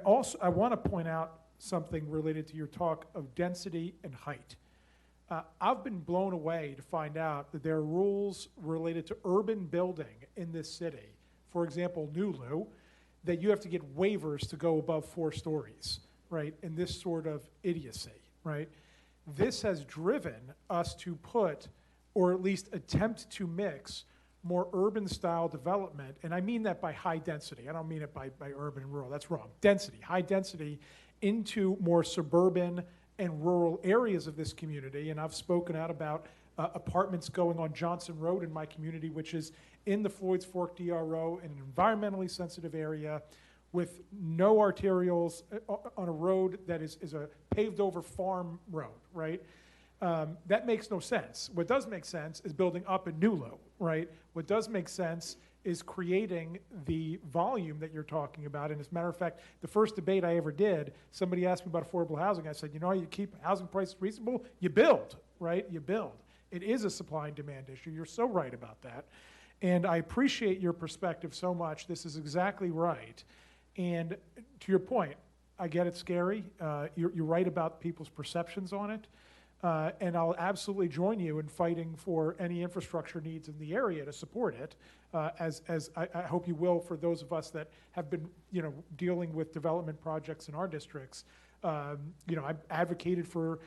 want to point out something related to your talk of density and height. I've been blown away to find out that there are rules related to urban building in this city. For example, Nulu, that you have to get waivers to go above 4 stories, right? And this sort of idiocy, right? This has driven us to put, or at least attempt to mix, more urban style development, and I mean that by high density. I don't mean it by urban and rural. That's wrong. Density, high density, into more suburban and rural areas of this community. And I've spoken out about apartments going on Johnson Road in my community, which is in the Floyd's Fork DRO, in an environmentally sensitive area with no arterials, on a road that is a paved over farm road, right? That makes no sense. What does make sense is building up in Nulu, right? What does make sense is creating the volume that you're talking about. And as a matter of fact, the first debate I ever did, somebody asked me about affordable housing. I said, how you keep housing prices reasonable? You build, right? You build. It is a supply and demand issue. You're so right about that. And I appreciate your perspective so much. This is exactly right. And to your point, I get it's scary. You're right about people's perceptions on it. And I'll absolutely join you in fighting for any infrastructure needs in the area to support it, as I hope you will for those of us that have been, dealing with development projects in our districts. I advocated for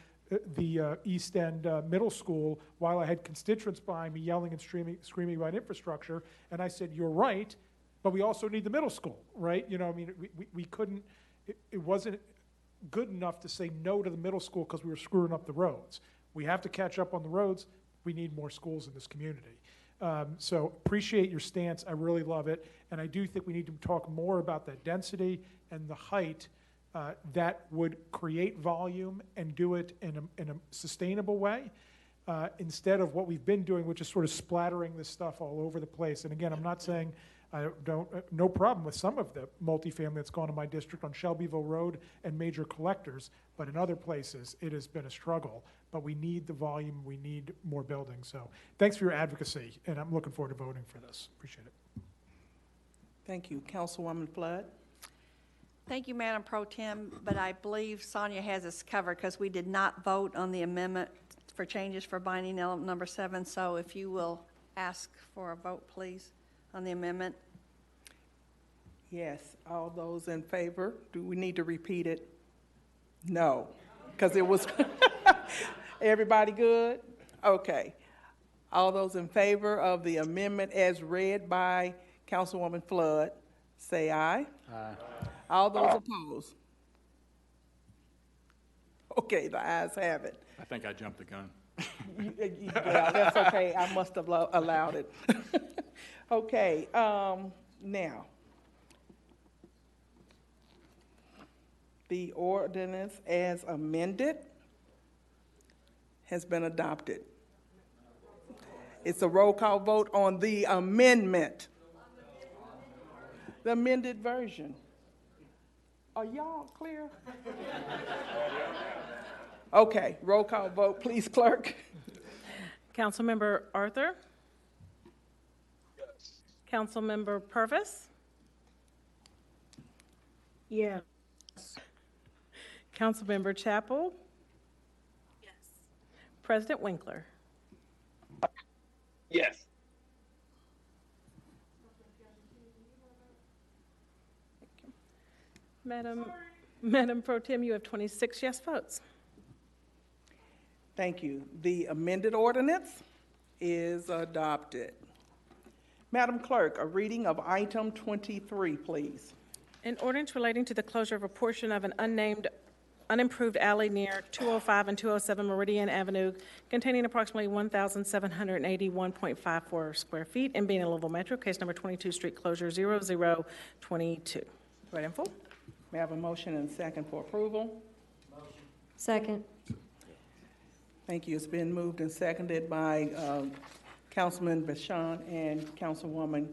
the East End Middle School while I had constituents behind me yelling and screaming about infrastructure, and I said, you're right, but we also need the middle school, right? We couldn't, it wasn't good enough to say no to the middle school because we were screwing up the roads. We have to catch up on the roads. We need more schools in this community. So appreciate your stance. I really love it. And I do think we need to talk more about that density and the height that would create volume and do it in a sustainable way instead of what we've been doing, which is sort of splattering this stuff all over the place. And again, I'm not saying I don't, no problem with some of the multifamily that's gone in my district on Shelbyville Road and major collectors, but in other places, it has been a struggle. But we need the volume, we need more buildings. So thanks for your advocacy, and I'm looking forward to voting for this. Appreciate it. Thank you. Councilwoman Flood? Thank you, Madam Pro Tem, but I believe Sonia has us covered because we did not vote on the amendment for changes for binding element number 7. So if you will ask for a vote, please, on the amendment. Yes. All those in favor? Do we need to repeat it? No, because it was, everybody good? Okay. All those in favor of the amendment as read by Councilwoman Flood, say aye. Aye. All those opposed? Okay, the ayes have it. I think I jumped the gun. Well, that's okay. I must have allowed it. Okay, now, the ordinance as amended has been adopted. It's a roll call vote on the amendment. The amended version. Are y'all clear? Okay, roll call vote, please, clerk. Councilmember Arthur? Yes. Councilmember Purvis? Yes. Councilmember Chapel? Yes. President Winkler? Yes. Madam Pro Tem, you have 26 yes votes. Thank you. The amended ordinance is adopted. Madam Clerk, a reading of item 23, please. An ordinance relating to the closure of a portion of an unimproved alley near 205 and 207 Meridian Avenue containing approximately 1,781.54 square feet and being a Louisville Metro, case number 22, street closure 0022. Right info? May I have a motion and a second for approval? Second. Thank you. It's been moved and seconded by Councilman Bashan and Councilwoman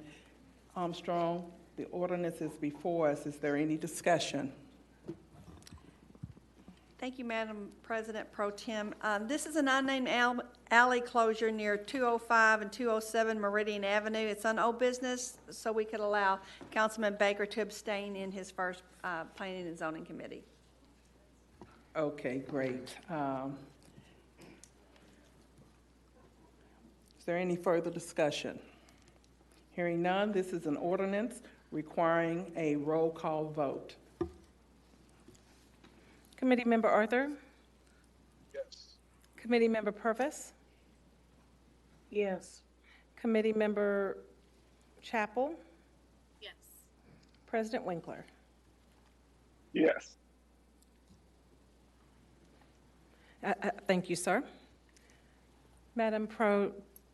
Armstrong. The ordinance is before us. Is there any discussion? Thank you, Madam President Pro Tem. This is an unnamed alley closure near 205 and 207 Meridian Avenue. It's an old business, so we could allow Councilman Baker to abstain in his first Planning and Zoning Committee. Okay, great. Is there any further discussion? Hearing none, this is an ordinance requiring a roll call vote. Committee Member Arthur? Yes. Committee Member Purvis? Yes. Committee Member Chapel? Yes. President Winkler? Yes. Thank you, sir. Madam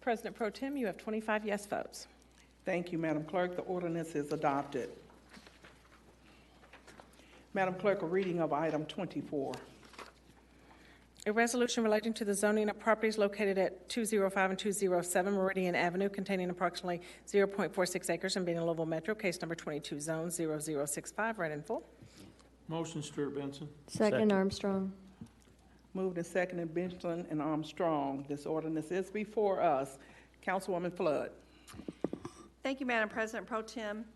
President Pro Tem, you have 25 yes votes. Thank you, Madam Clerk. The ordinance is adopted. Madam Clerk, a reading of item 24. A resolution relating to the zoning of properties located at 205 and 207 Meridian Avenue containing approximately 0.46 acres and being a Louisville Metro, case number 22, zone 0065, read in full. Motion, Stewart Benson. Second, Armstrong. Moved and seconded, Benson and Armstrong. This ordinance is before us. Councilwoman Flood. Thank you, Madam President Pro Tem.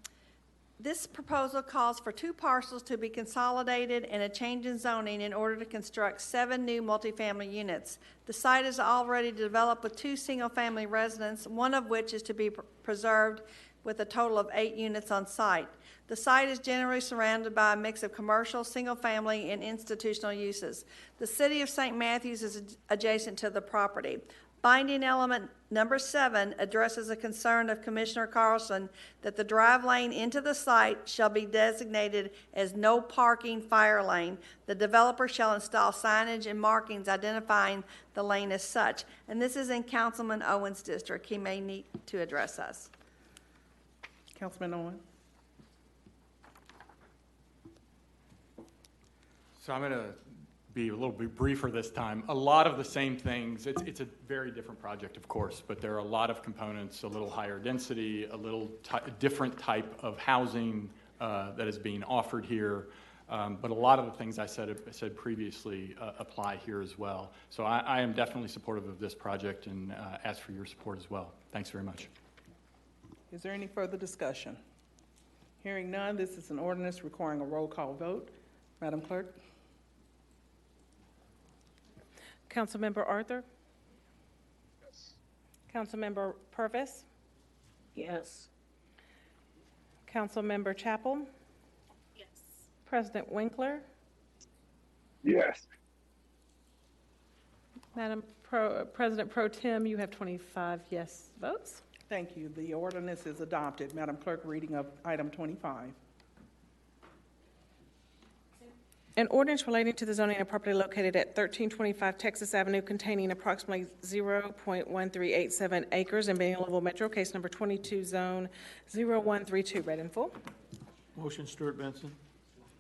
This proposal calls for 2 parcels to be consolidated and a change in zoning in order to construct 7 new multifamily units. The site is already developed with 2 single-family residences, one of which is to be preserved with a total of 8 units on site. The site is generally surrounded by a mix of commercial, single-family, and institutional uses. The city of St. Matthews is adjacent to the property. Binding element number 7 addresses a concern of Commissioner Carlson that the drive lane into the site shall be designated as no parking fire lane. The developer shall install signage and markings identifying the lane as such. And this is in Councilman Owen's district. He may need to address us. Councilman Owen. So I'm going to be a little bit briefer this time. A lot of the same things. It's a very different project, of course, but there are a lot of components, a little higher density, a little different type of housing that is being offered here. But a lot of the things I said previously apply here as well. So I am definitely supportive of this project and ask for your support as well. Thanks very much. Is there any further discussion? Hearing none, this is an ordinance requiring a roll call vote. Madam Clerk? Councilmember Arthur? Yes. Councilmember Purvis? Yes. Councilmember Chapel? Yes. President Winkler? Yes. Madam President Pro Tem, you have 25 yes votes. Thank you. The ordinance is adopted. Madam Clerk, reading of item 25. An ordinance relating to the zoning of property located at 1325 Texas Avenue containing approximately 0.1387 acres in Louisville Metro, case number 22, zone 0132, read in full. Motion, Stewart Benson.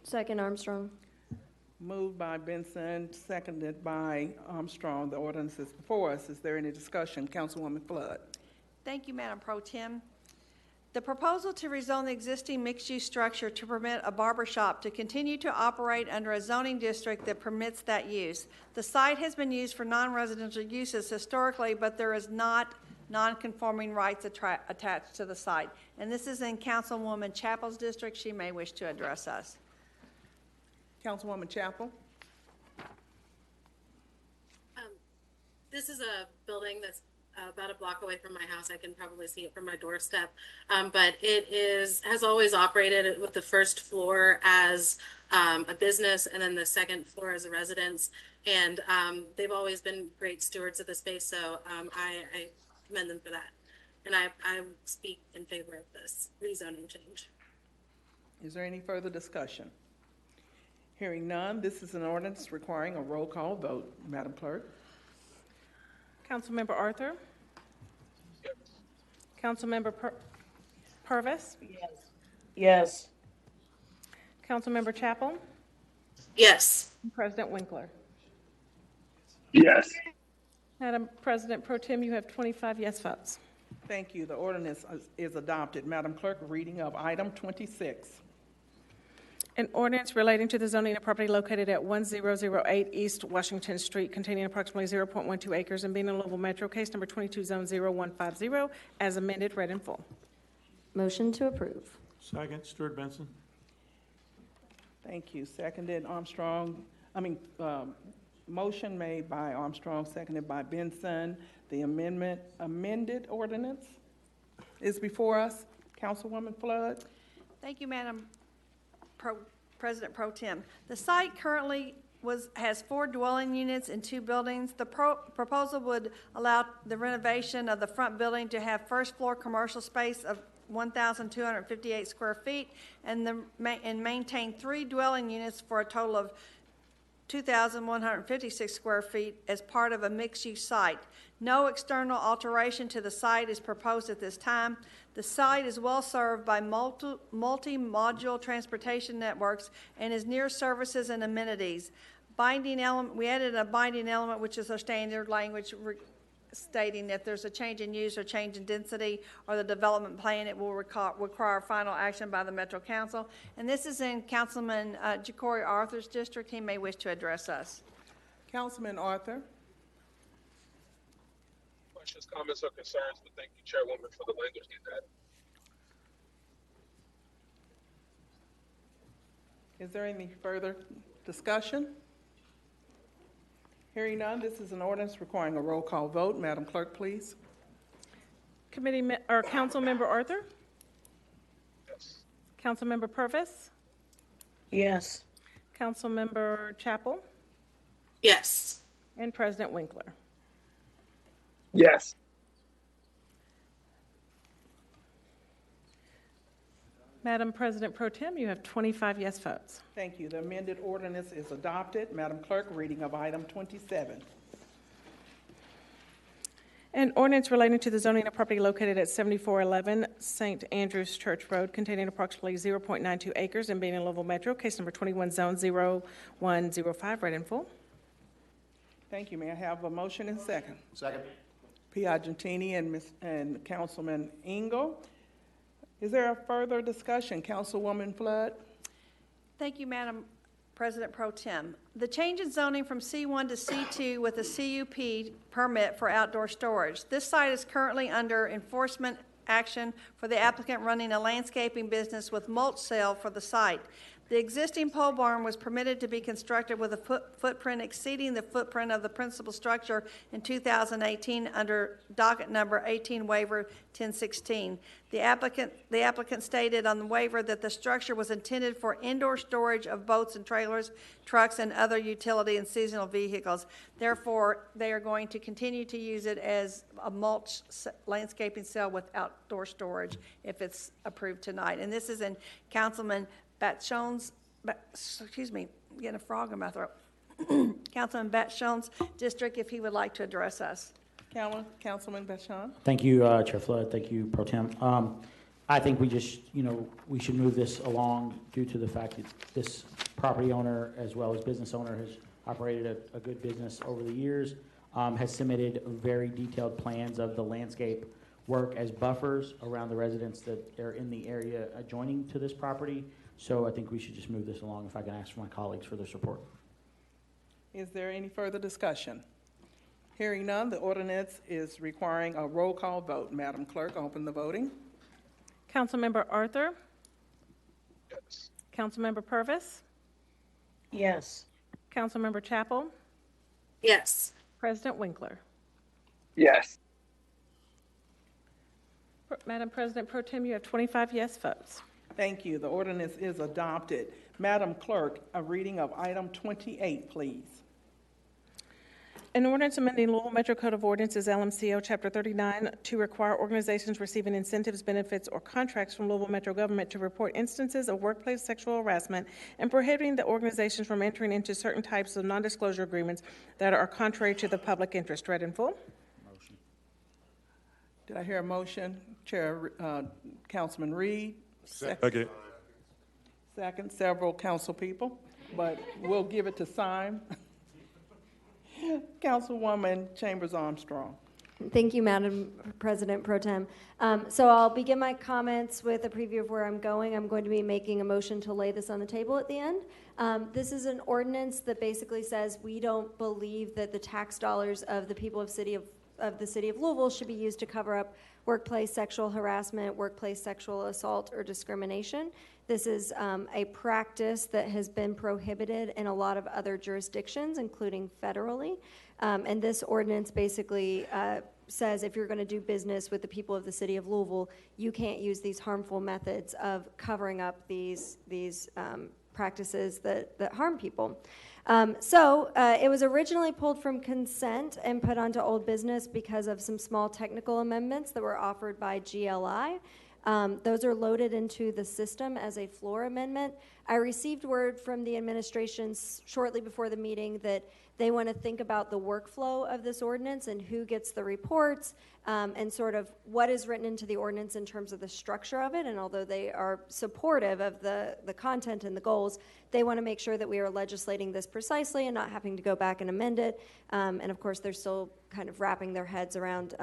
Second, Armstrong. Moved by Benson, seconded by Armstrong. The ordinance is before us. Is there any discussion? Councilwoman Flood. Thank you, Madam Pro Tem. The proposal to rezone the existing mixed-use structure to permit a barber shop to continue to operate under a zoning district that permits that use. The site has been used for non-residential uses historically, but there is not non-conforming rights attached to the site. And this is in Councilwoman Chappell's district. She may wish to address us. Councilwoman Chappell. This is a building that's about a block away from my house. I can probably see it from my doorstep. But it has always operated with the first floor as a business and then the second floor as a residence. And they've always been great stewards of the space, so I commend them for that. And I speak in favor of this rezoning change. Is there any further discussion? Hearing none, this is an ordinance requiring a roll call vote. Madam Clerk. Councilmember Arthur? Yes. Councilmember Purvis? Yes. Yes. Councilmember Chapel? Yes. President Winkler? Yes. Madam President Pro Tem, you have 25 yes votes. Thank you. The ordinance is adopted. Madam Clerk, reading of item 26. An ordinance relating to the zoning of property located at 1008 East Washington Street containing approximately 0.12 acres and being in Louisville Metro, case number 22, zone 0150, as amended, read in full. Motion to approve. Second, Stewart Benson. Thank you. Seconded Armstrong. Motion made by Armstrong, seconded by Benson. The amended ordinance is before us. Councilwoman Flood. Thank you, Madam President Pro Tem. The site currently has 4 dwelling units in 2 buildings. The proposal would allow the renovation of the front building to have first floor commercial space of 1,258 square feet and maintain 3 dwelling units for a total of 2,156 square feet as part of a mixed-use site. No external alteration to the site is proposed at this time. The site is well served by multi-module transportation networks and is near services and amenities. Binding element, we added a binding element, which is our standard language stating that there's a change in use or change in density or the development plan, it will require final action by the Metro Council. And this is in Councilman Ja'Cory Arthur's district. He may wish to address us. Councilman Arthur. Questions, comments, or concerns, but thank you, Chairwoman, for the language in that. Is there any further discussion? Hearing none, this is an ordinance requiring a roll call vote. Madam Clerk, please. Councilmember Arthur? Yes. Councilmember Purvis? Yes. Councilmember Chapel? Yes. And President Winkler? Yes. Madam President Pro Tem, you have 25 yes votes. Thank you. The amended ordinance is adopted. Madam Clerk, reading of item 27. An ordinance relating to the zoning of property located at 7411 St. Andrews Church Road containing approximately 0.92 acres and being in Louisville Metro, case number 21, zone 0105, read in full. Thank you. May I have a motion and second? Second. Piagentini and Councilman Engel. Is there a further discussion? Councilwoman Flood? Thank you, Madam President Pro Tem. The change in zoning from C1 to C2 with a CUP permit for outdoor storage. This site is currently under enforcement action for the applicant running a landscaping business with mulch sale for the site. The existing pole barn was permitted to be constructed with a footprint exceeding the footprint of the principal structure in 2018 under docket number 18 waiver 1016. The applicant stated on the waiver that the structure was intended for indoor storage of boats and trailers, trucks, and other utility and seasonal vehicles. Therefore, they are going to continue to use it as a mulch landscaping cell with outdoor storage if it's approved tonight. And this is in Councilman Batshon's, getting a frog in my throat. Councilman Batshon's district, if he would like to address us. Councilman Batshon. Thank you, Chair Flood. Thank you, Pro Tem. I think we just, we should move this along due to the fact that this property owner as well as business owner has operated a good business over the years, has submitted very detailed plans of the landscape work as buffers around the residents that are in the area adjoining to this property. So I think we should just move this along, if I can ask for my colleagues for their support. Is there any further discussion? Hearing none, the ordinance is requiring a roll call vote. Madam Clerk, open the voting. Councilmember Arthur? Yes. Councilmember Purvis? Yes. Councilmember Chapel? Yes. President Winkler? Yes. Madam President Pro Tem, you have 25 yes votes. Thank you. The ordinance is adopted. Madam Clerk, a reading of item 28, please. An ordinance amending Louisville Metro Code of Ordinances, LMCO, Chapter 39, to require organizations receiving incentives, benefits, or contracts from Louisville Metro government to report instances of workplace sexual harassment and prohibiting the organizations from entering into certain types of non-disclosure agreements that are contrary to the public interest. Read in full. Motion. Did I hear a motion? Chair, Councilman Reed. Second. Second, several council people, but we'll give it to Syme. Councilwoman Chambers Armstrong. Thank you, Madam President Pro Tem. So I'll begin my comments with a preview of where I'm going. I'm going to be making a motion to lay this on the table at the end. This is an ordinance that basically says we don't believe that the tax dollars of the people of the city of Louisville should be used to cover up workplace sexual harassment, workplace sexual assault, or discrimination. This is a practice that has been prohibited in a lot of other jurisdictions, including federally. And this ordinance basically says if you're going to do business with the people of the city of Louisville, you can't use these harmful methods of covering up these practices that harm people. So it was originally pulled from consent and put onto old business because of some small technical amendments that were offered by GLI. Those are loaded into the system as a floor amendment. I received word from the administration shortly before the meeting that they want to think about the workflow of this ordinance and who gets the reports and sort of what is written into the ordinance in terms of the structure of it. And although they are supportive of the content and the goals, they want to make sure that we are legislating this precisely and not having to go back and amend it. And of course, they're still kind of wrapping their heads around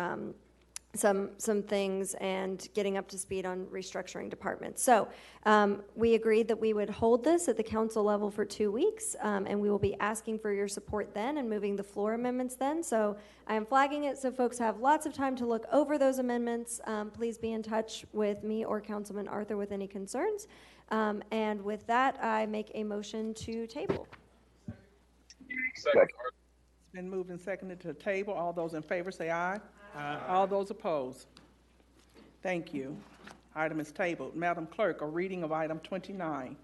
some things and getting up to speed on restructuring departments. So we agreed that we would hold this at the council level for 2 weeks, and we will be asking for your support then and moving the floor amendments then. So I am flagging it so folks have lots of time to look over those amendments. Please be in touch with me or Councilman Arthur with any concerns. And with that, I make a motion to table. Second. It's been moved and seconded to the table. All those in favor say aye. All those opposed? Thank you. Item is tabled. Madam Clerk, a reading of item 29.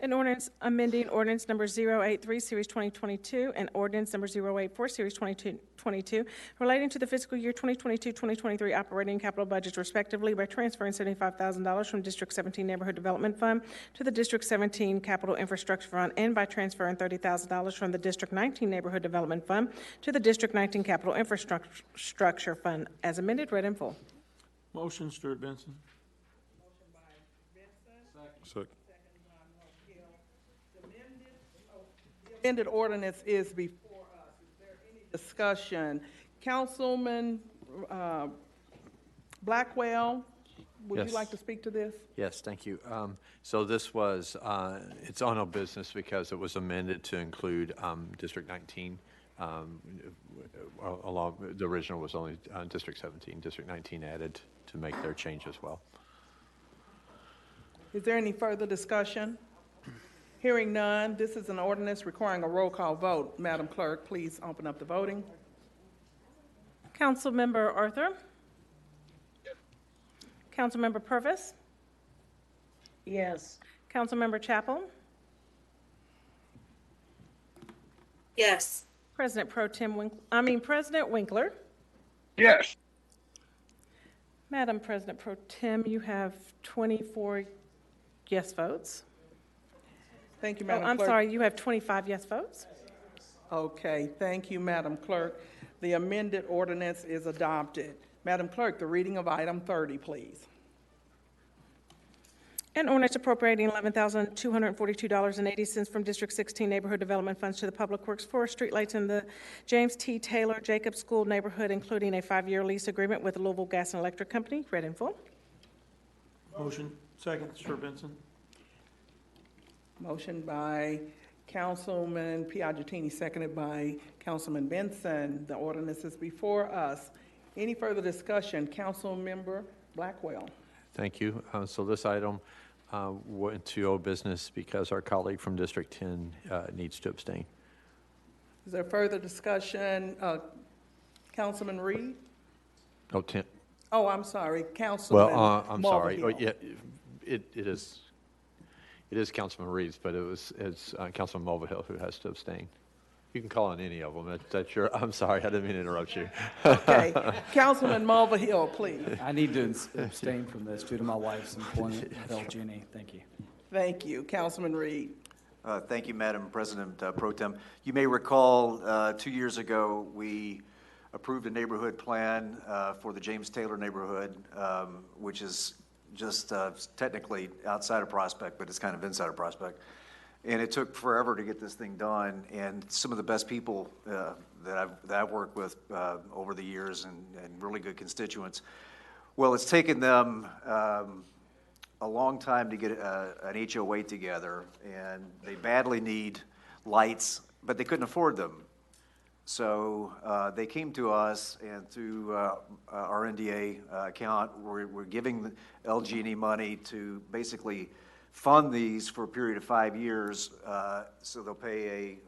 An ordinance amending ordinance number 083, series 2022, and ordinance number 084, series 2022, relating to the fiscal year 2022-2023 operating capital budgets respectively by transferring $75,000 from District 17 Neighborhood Development Fund to the District 17 Capital Infrastructure Fund and by transferring $30,000 from the District 19 Neighborhood Development Fund to the District 19 Capital Infrastructure Fund as amended. Read in full. Motion, Stewart Benson. Second. Amended ordinance is before us. Is there any discussion. Councilman Blackwell, would you Yes. like to speak to this? Yes, thank you. So this was, it's on a business because it was amended to include District 19. Along, the original was only District 17. District 19 added to make their change as well. Is there any further discussion? Hearing none, this is an ordinance requiring a roll call vote. Madam Clerk, please open up the voting. Councilmember Arthur? Councilmember Purvis? Yes. Councilmember Chapel? Yes. President Pro Tem President Winkler? Yes. Madam President Pro Tem, you have 24 yes votes. Thank you, Madam Clerk. I'm sorry, you have 25 yes votes. Okay, thank you, Madam Clerk. The amended ordinance is adopted. Madam Clerk, the reading of item 30, please. An ordinance appropriating $11,242.80 from District 16 Neighborhood Development Funds to the Public Works for streetlights in the James T. Taylor Jacobs School neighborhood, including a 5-year lease agreement with the Louisville Gas and Electric Company. Read in full. Motion. Second, Stuart Benson. Motion by Councilman Piagentini, seconded by Councilman Benson. The ordinance is before us. Any further discussion? Councilmember Blackwell. Thank you. So this item went to old business because our colleague from District 10 needs to abstain. Is there further discussion? Councilman Reed? Oh, 10. Oh, I'm sorry, Councilman Well, I'm sorry. Mulvihill. Yeah, it is Councilman Reed's, but it's Councilman Mulvihill who has to abstain. You can call on any of them. That's your, I'm sorry, I didn't mean to interrupt you. Okay, Councilman Mulvihill, please. I need to abstain from this due to my wife's employment with LG&E. Thank you. Thank you, Councilman Reed. Thank you, Madam President Pro Tem. You may recall 2 years ago, we approved a neighborhood plan for the James Taylor neighborhood, which is just technically outside of Prospect, but it's kind of inside of Prospect. And it took forever to get this thing done. And some of the best people that I've worked with over the years and really good constituents. Well, it's taken them a long time to get an HOA together, and they badly need lights, but they couldn't afford them. So they came to us, and through our NDA account, we're giving LG&E money to basically fund these for a period of 5 years, so they'll pay a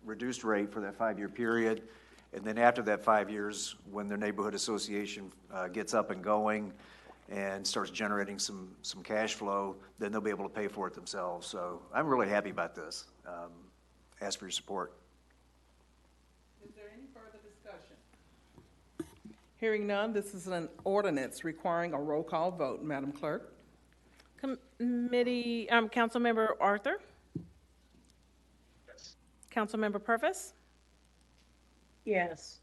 reduced rate for that 5-year period. And then after that 5 years, when their neighborhood association gets up and going and starts generating some cash flow, then they'll be able to pay for it themselves. So I'm really happy about this. Ask for your support. Is there any further discussion? Hearing none, this is an ordinance requiring a roll call vote. Madam Clerk. Committee, Councilmember Arthur? Yes. Councilmember Purvis? Yes.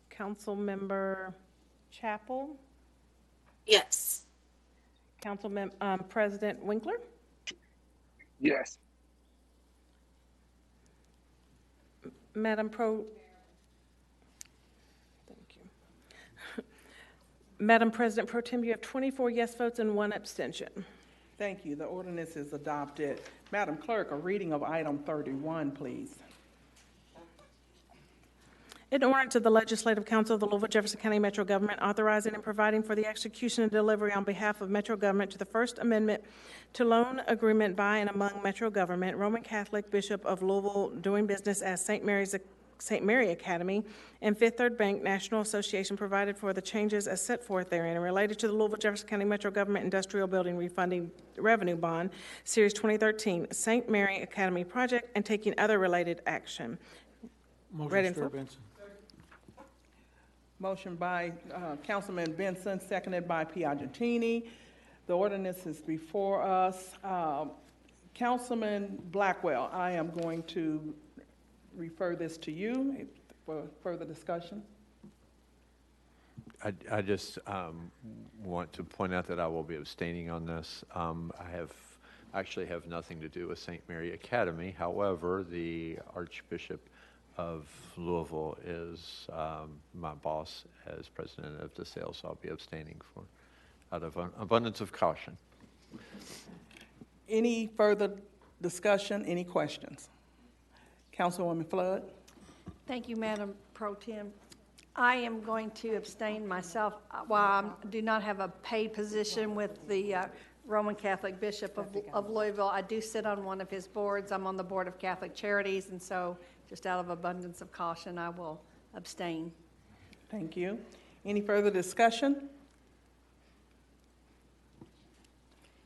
Councilmember Chapel? Yes. President Winkler? Yes. Madam President Pro Tem, you have 24 yes votes and 1 abstention. Thank you. The ordinance is adopted. Madam Clerk, a reading of item 31, please. An ordinance of the Legislative Council of the Louisville Jefferson County Metro Government authorizing and providing for the execution and delivery on behalf of Metro Government to the First Amendment to Loan Agreement by and among Metro Government, Roman Catholic Bishop of Louisville doing business as St. Mary Academy, and Fifth Third Bank National Association provided for the changes as set forth therein and related to the Louisville Jefferson County Metro Government Industrial Building Refunding Revenue Bond, Series 2013, St. Mary Academy Project, and taking other related action. Motion, Stuart Benson. Motion by Councilman Benson, seconded by Piagentini. The ordinance is before us. Councilman Blackwell, I am going to refer this to you for further discussion. I just want to point out that I will be abstaining on this. I actually have nothing to do with St. Mary Academy. However, the Archbishop of Louisville is my boss as president of the sales, so I'll be abstaining out of an abundance of caution. Any further discussion, any questions? Councilwoman Flood? Thank you, Madam Pro Tem. I am going to abstain myself. While I do not have a paid position with the Roman Catholic Bishop of Louisville, I do sit on one of his boards. I'm on the Board of Catholic Charities, and so just out of abundance of caution, I will abstain. Thank you. Any further discussion?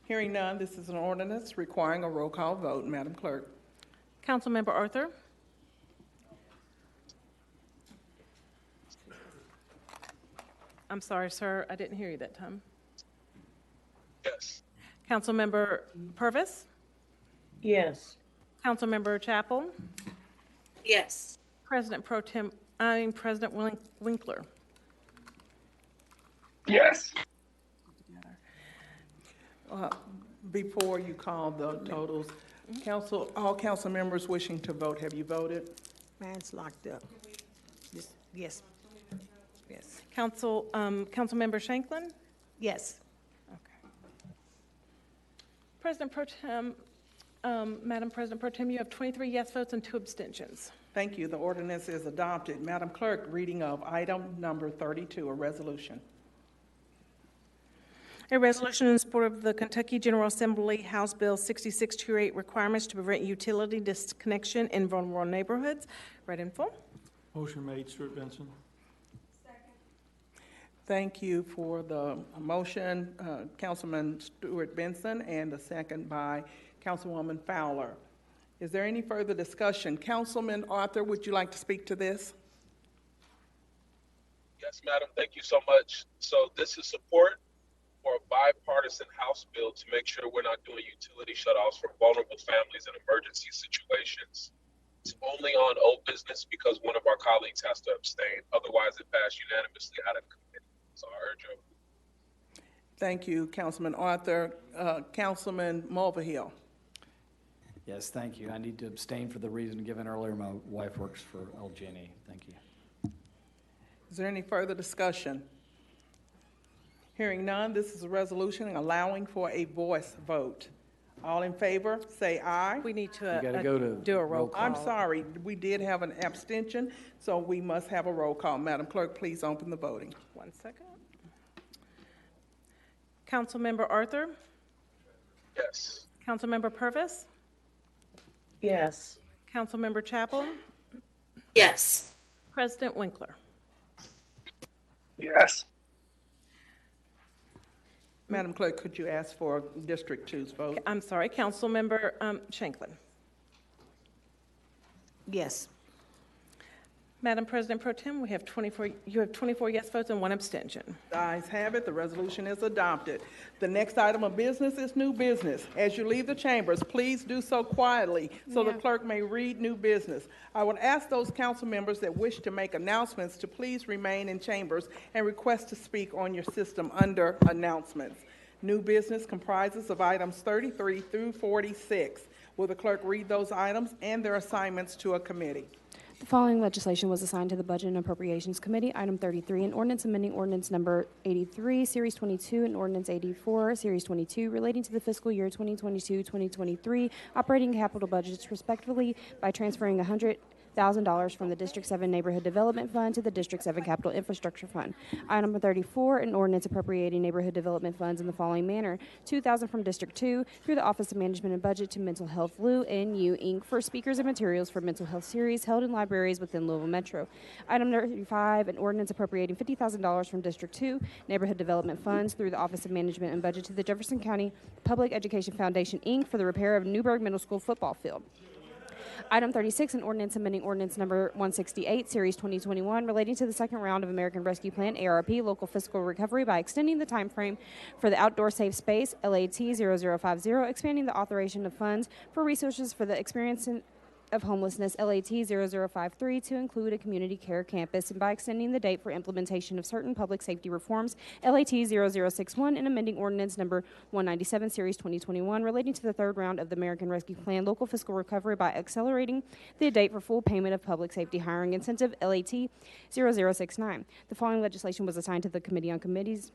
Hearing none, this is an ordinance requiring a roll call vote. Madam Clerk. Councilmember Arthur? I'm sorry, sir, I didn't hear you that time. Yes. Councilmember Purvis? Yes. Councilmember Chapel? Yes. President Winkler? Yes. Before you call the totals, all council members wishing to vote, have you voted? Mine's locked up. Yes. Yes. Councilmember Shanklin? Yes. Okay. President Pro Tem, Madam President Pro Tem, you have 23 yes votes and 2 abstentions. Thank you. The ordinance is adopted. Madam Clerk, reading of item number 32, a resolution. A resolution in support of the Kentucky General Assembly House Bill 6628 requirements to prevent utility disconnection in vulnerable neighborhoods. Read in full. Motion made, Stewart Benson. Thank you for the motion, Councilman Stewart Benson, and the second by Councilwoman Fowler. Is there any further discussion? Councilman Arthur, would you like to speak to this? Yes, madam. Thank you so much. So this is support for a bipartisan House bill to make sure we're not doing utility shutoffs for vulnerable families in emergency situations. It's only on old business because one of our colleagues has to abstain. Otherwise, it passed unanimously out of committee. So I urge you. Thank you, Councilman Arthur. Councilman Mulvihill. Yes, thank you. I need to abstain for the reason given earlier. My wife works for LG&E. Thank you. Is there any further discussion? Hearing none, this is a resolution allowing for a voice vote. All in favor, say aye. We need to do a roll call. I'm sorry, we did have an abstention, so we must have a roll call. Madam Clerk, please open the voting. 1 second. Councilmember Arthur? Yes. Councilmember Purvis? Yes. Councilmember Chapel? Yes. President Winkler? Yes. Madam Clerk, could you ask for District 2's vote? I'm sorry, Councilmember Shanklin? Yes. Madam President Pro Tem, you have 24 yes votes and 1 abstention. The ayes have it. The resolution is adopted. The next item of business is new business. As you leave the chambers, please do so quietly so the clerk may read new business. I would ask those council members that wish to make announcements to please remain in chambers and request to speak on your system under announcements. New business comprises of items 33 through 46. Will the clerk read those items and their assignments to a committee? The following legislation was assigned to the Budget and Appropriations Committee. Item 33, an ordinance amending ordinance number 83, Series 22, and ordinance 84, Series 22, relating to the fiscal year 2022-2023 operating capital budgets, respectively, by transferring $100,000 from the District 7 Neighborhood Development Fund to the District 7 Capital Infrastructure Fund. Item number 34, an ordinance appropriating neighborhood development funds in the following manner: $2,000 from District 2 through the Office of Management and Budget to Mental Health Lou NU Inc. for speakers and materials for mental health series held in libraries within Louisville Metro. Item 35, an ordinance appropriating $50,000 from District 2 neighborhood development funds through the Office of Management and Budget to the Jefferson County Public Education Foundation Inc. for the repair of Newburgh Middle School football field. Item 36, an ordinance amending ordinance number 168, Series 2021, relating to the second round of American Rescue Plan, ARP, local fiscal recovery by extending the time frame for the outdoor safe space, LAT 0050, expanding the authorization of funds for resources for the of Homelessness, LAT 0053, to include a community care campus, and by extending the date for implementation of certain public safety reforms, LAT 0061, and amending ordinance number 197, Series 2021, relating to the third round of the American Rescue Plan local fiscal recovery by accelerating the date for full payment of public safety hiring incentive, LAT 0069. The following legislation was assigned to the Committee on Committees.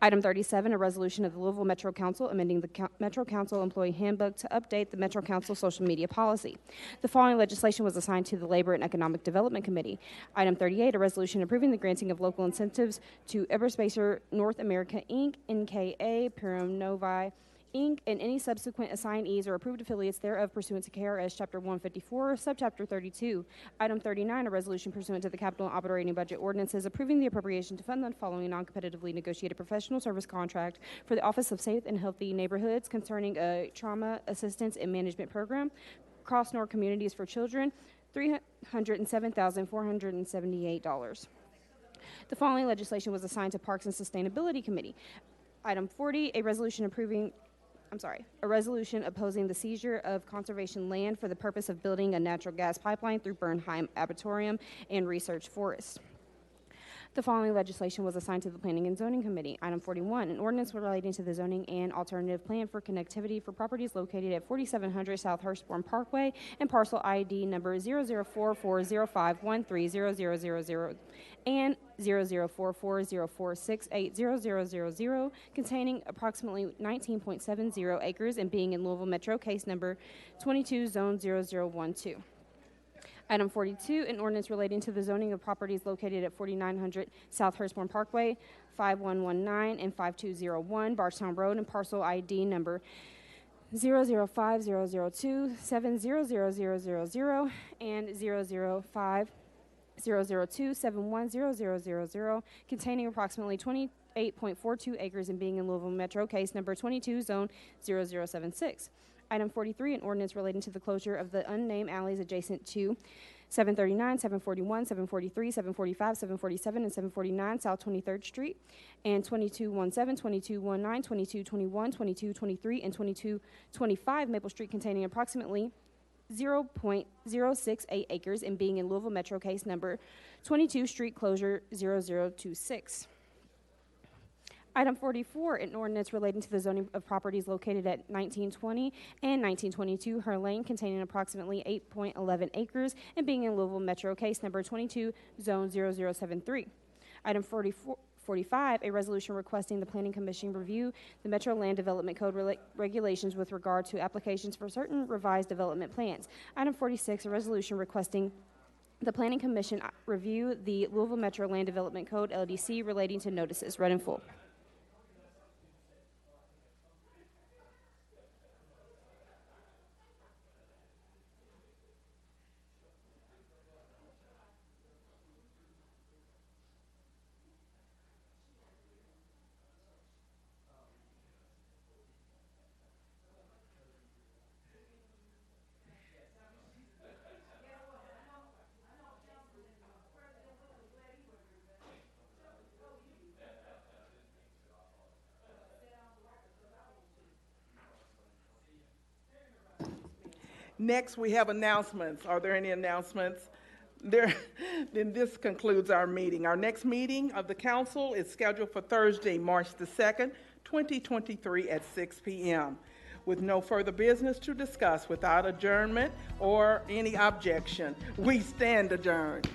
Item 37, a resolution of the Louisville Metro Council amending the Metro Council Employee Handbook to update the Metro Council social media policy. The following legislation was assigned to the Labor and Economic Development Committee. Item 38, a resolution approving the granting of local incentives to Eberspacer North America, Inc., NKA, Purim Novi, Inc., and any subsequent assignees or approved affiliates thereof pursuant to KRS Chapter 154, Subchapter 32. Item 39, a resolution pursuant to the capital and operating budget ordinances approving the appropriation to fund the following non-competitively negotiated professional service contract for the Office of Safe and Healthy Neighborhoods concerning a trauma assistance and management program, Cross-North Communities for Children, $307,478. The following legislation was assigned to Parks and Sustainability Committee. Item 40, a resolution opposing the seizure of conservation land for the purpose of building a natural gas pipeline through Bernheim Arboretum and Research Forest. The following legislation was assigned to the Planning and Zoning Committee. Item 41, an ordinance relating to the zoning and alternative plan for connectivity for properties located at 4700 South Hurstbourne Parkway and parcel ID number 004405130000 and 004404680000, containing approximately 19.70 acres and being in Louisville Metro, case number 22, zone 0012. Item 42, an ordinance relating to the zoning of properties located at 4900 South Hurstbourne Parkway, 5119 and 5201 Bardstown Road, and parcel ID number 00500270000 and 0050027100000, containing approximately 28.42 acres and being in Louisville Metro, case number 22, zone 0076. Item 43, an ordinance relating to the closure of the unnamed alleys adjacent to 739, 741, 743, 745, 747, and 749 South 23rd Street, and 2217, 2219, 2221, 2223, and 2225 Maple Street, containing approximately 0.068 acres and being in Louisville Metro, case number 22, street closure 0026. Item 44, an ordinance relating to the zoning of properties located at 1920 and 1922 Her Lane, containing approximately 8.11 acres and being in Louisville Metro, case number 22, zone 0073. Item 45, a resolution requesting the Planning Commission review the Metro Land Development Code regulations with regard to applications for certain revised development plans. Item 46, a resolution requesting the Planning Commission review the Louisville Metro Land Development Code, LDC, relating to notices. Read in full. Next, we have announcements. Are there any announcements? Then this concludes our meeting. Our next meeting of the council is scheduled for Thursday, March the 2nd, 2023 at 6 p.m. With no further business to discuss, without adjournment or any objection, we stand adjourned.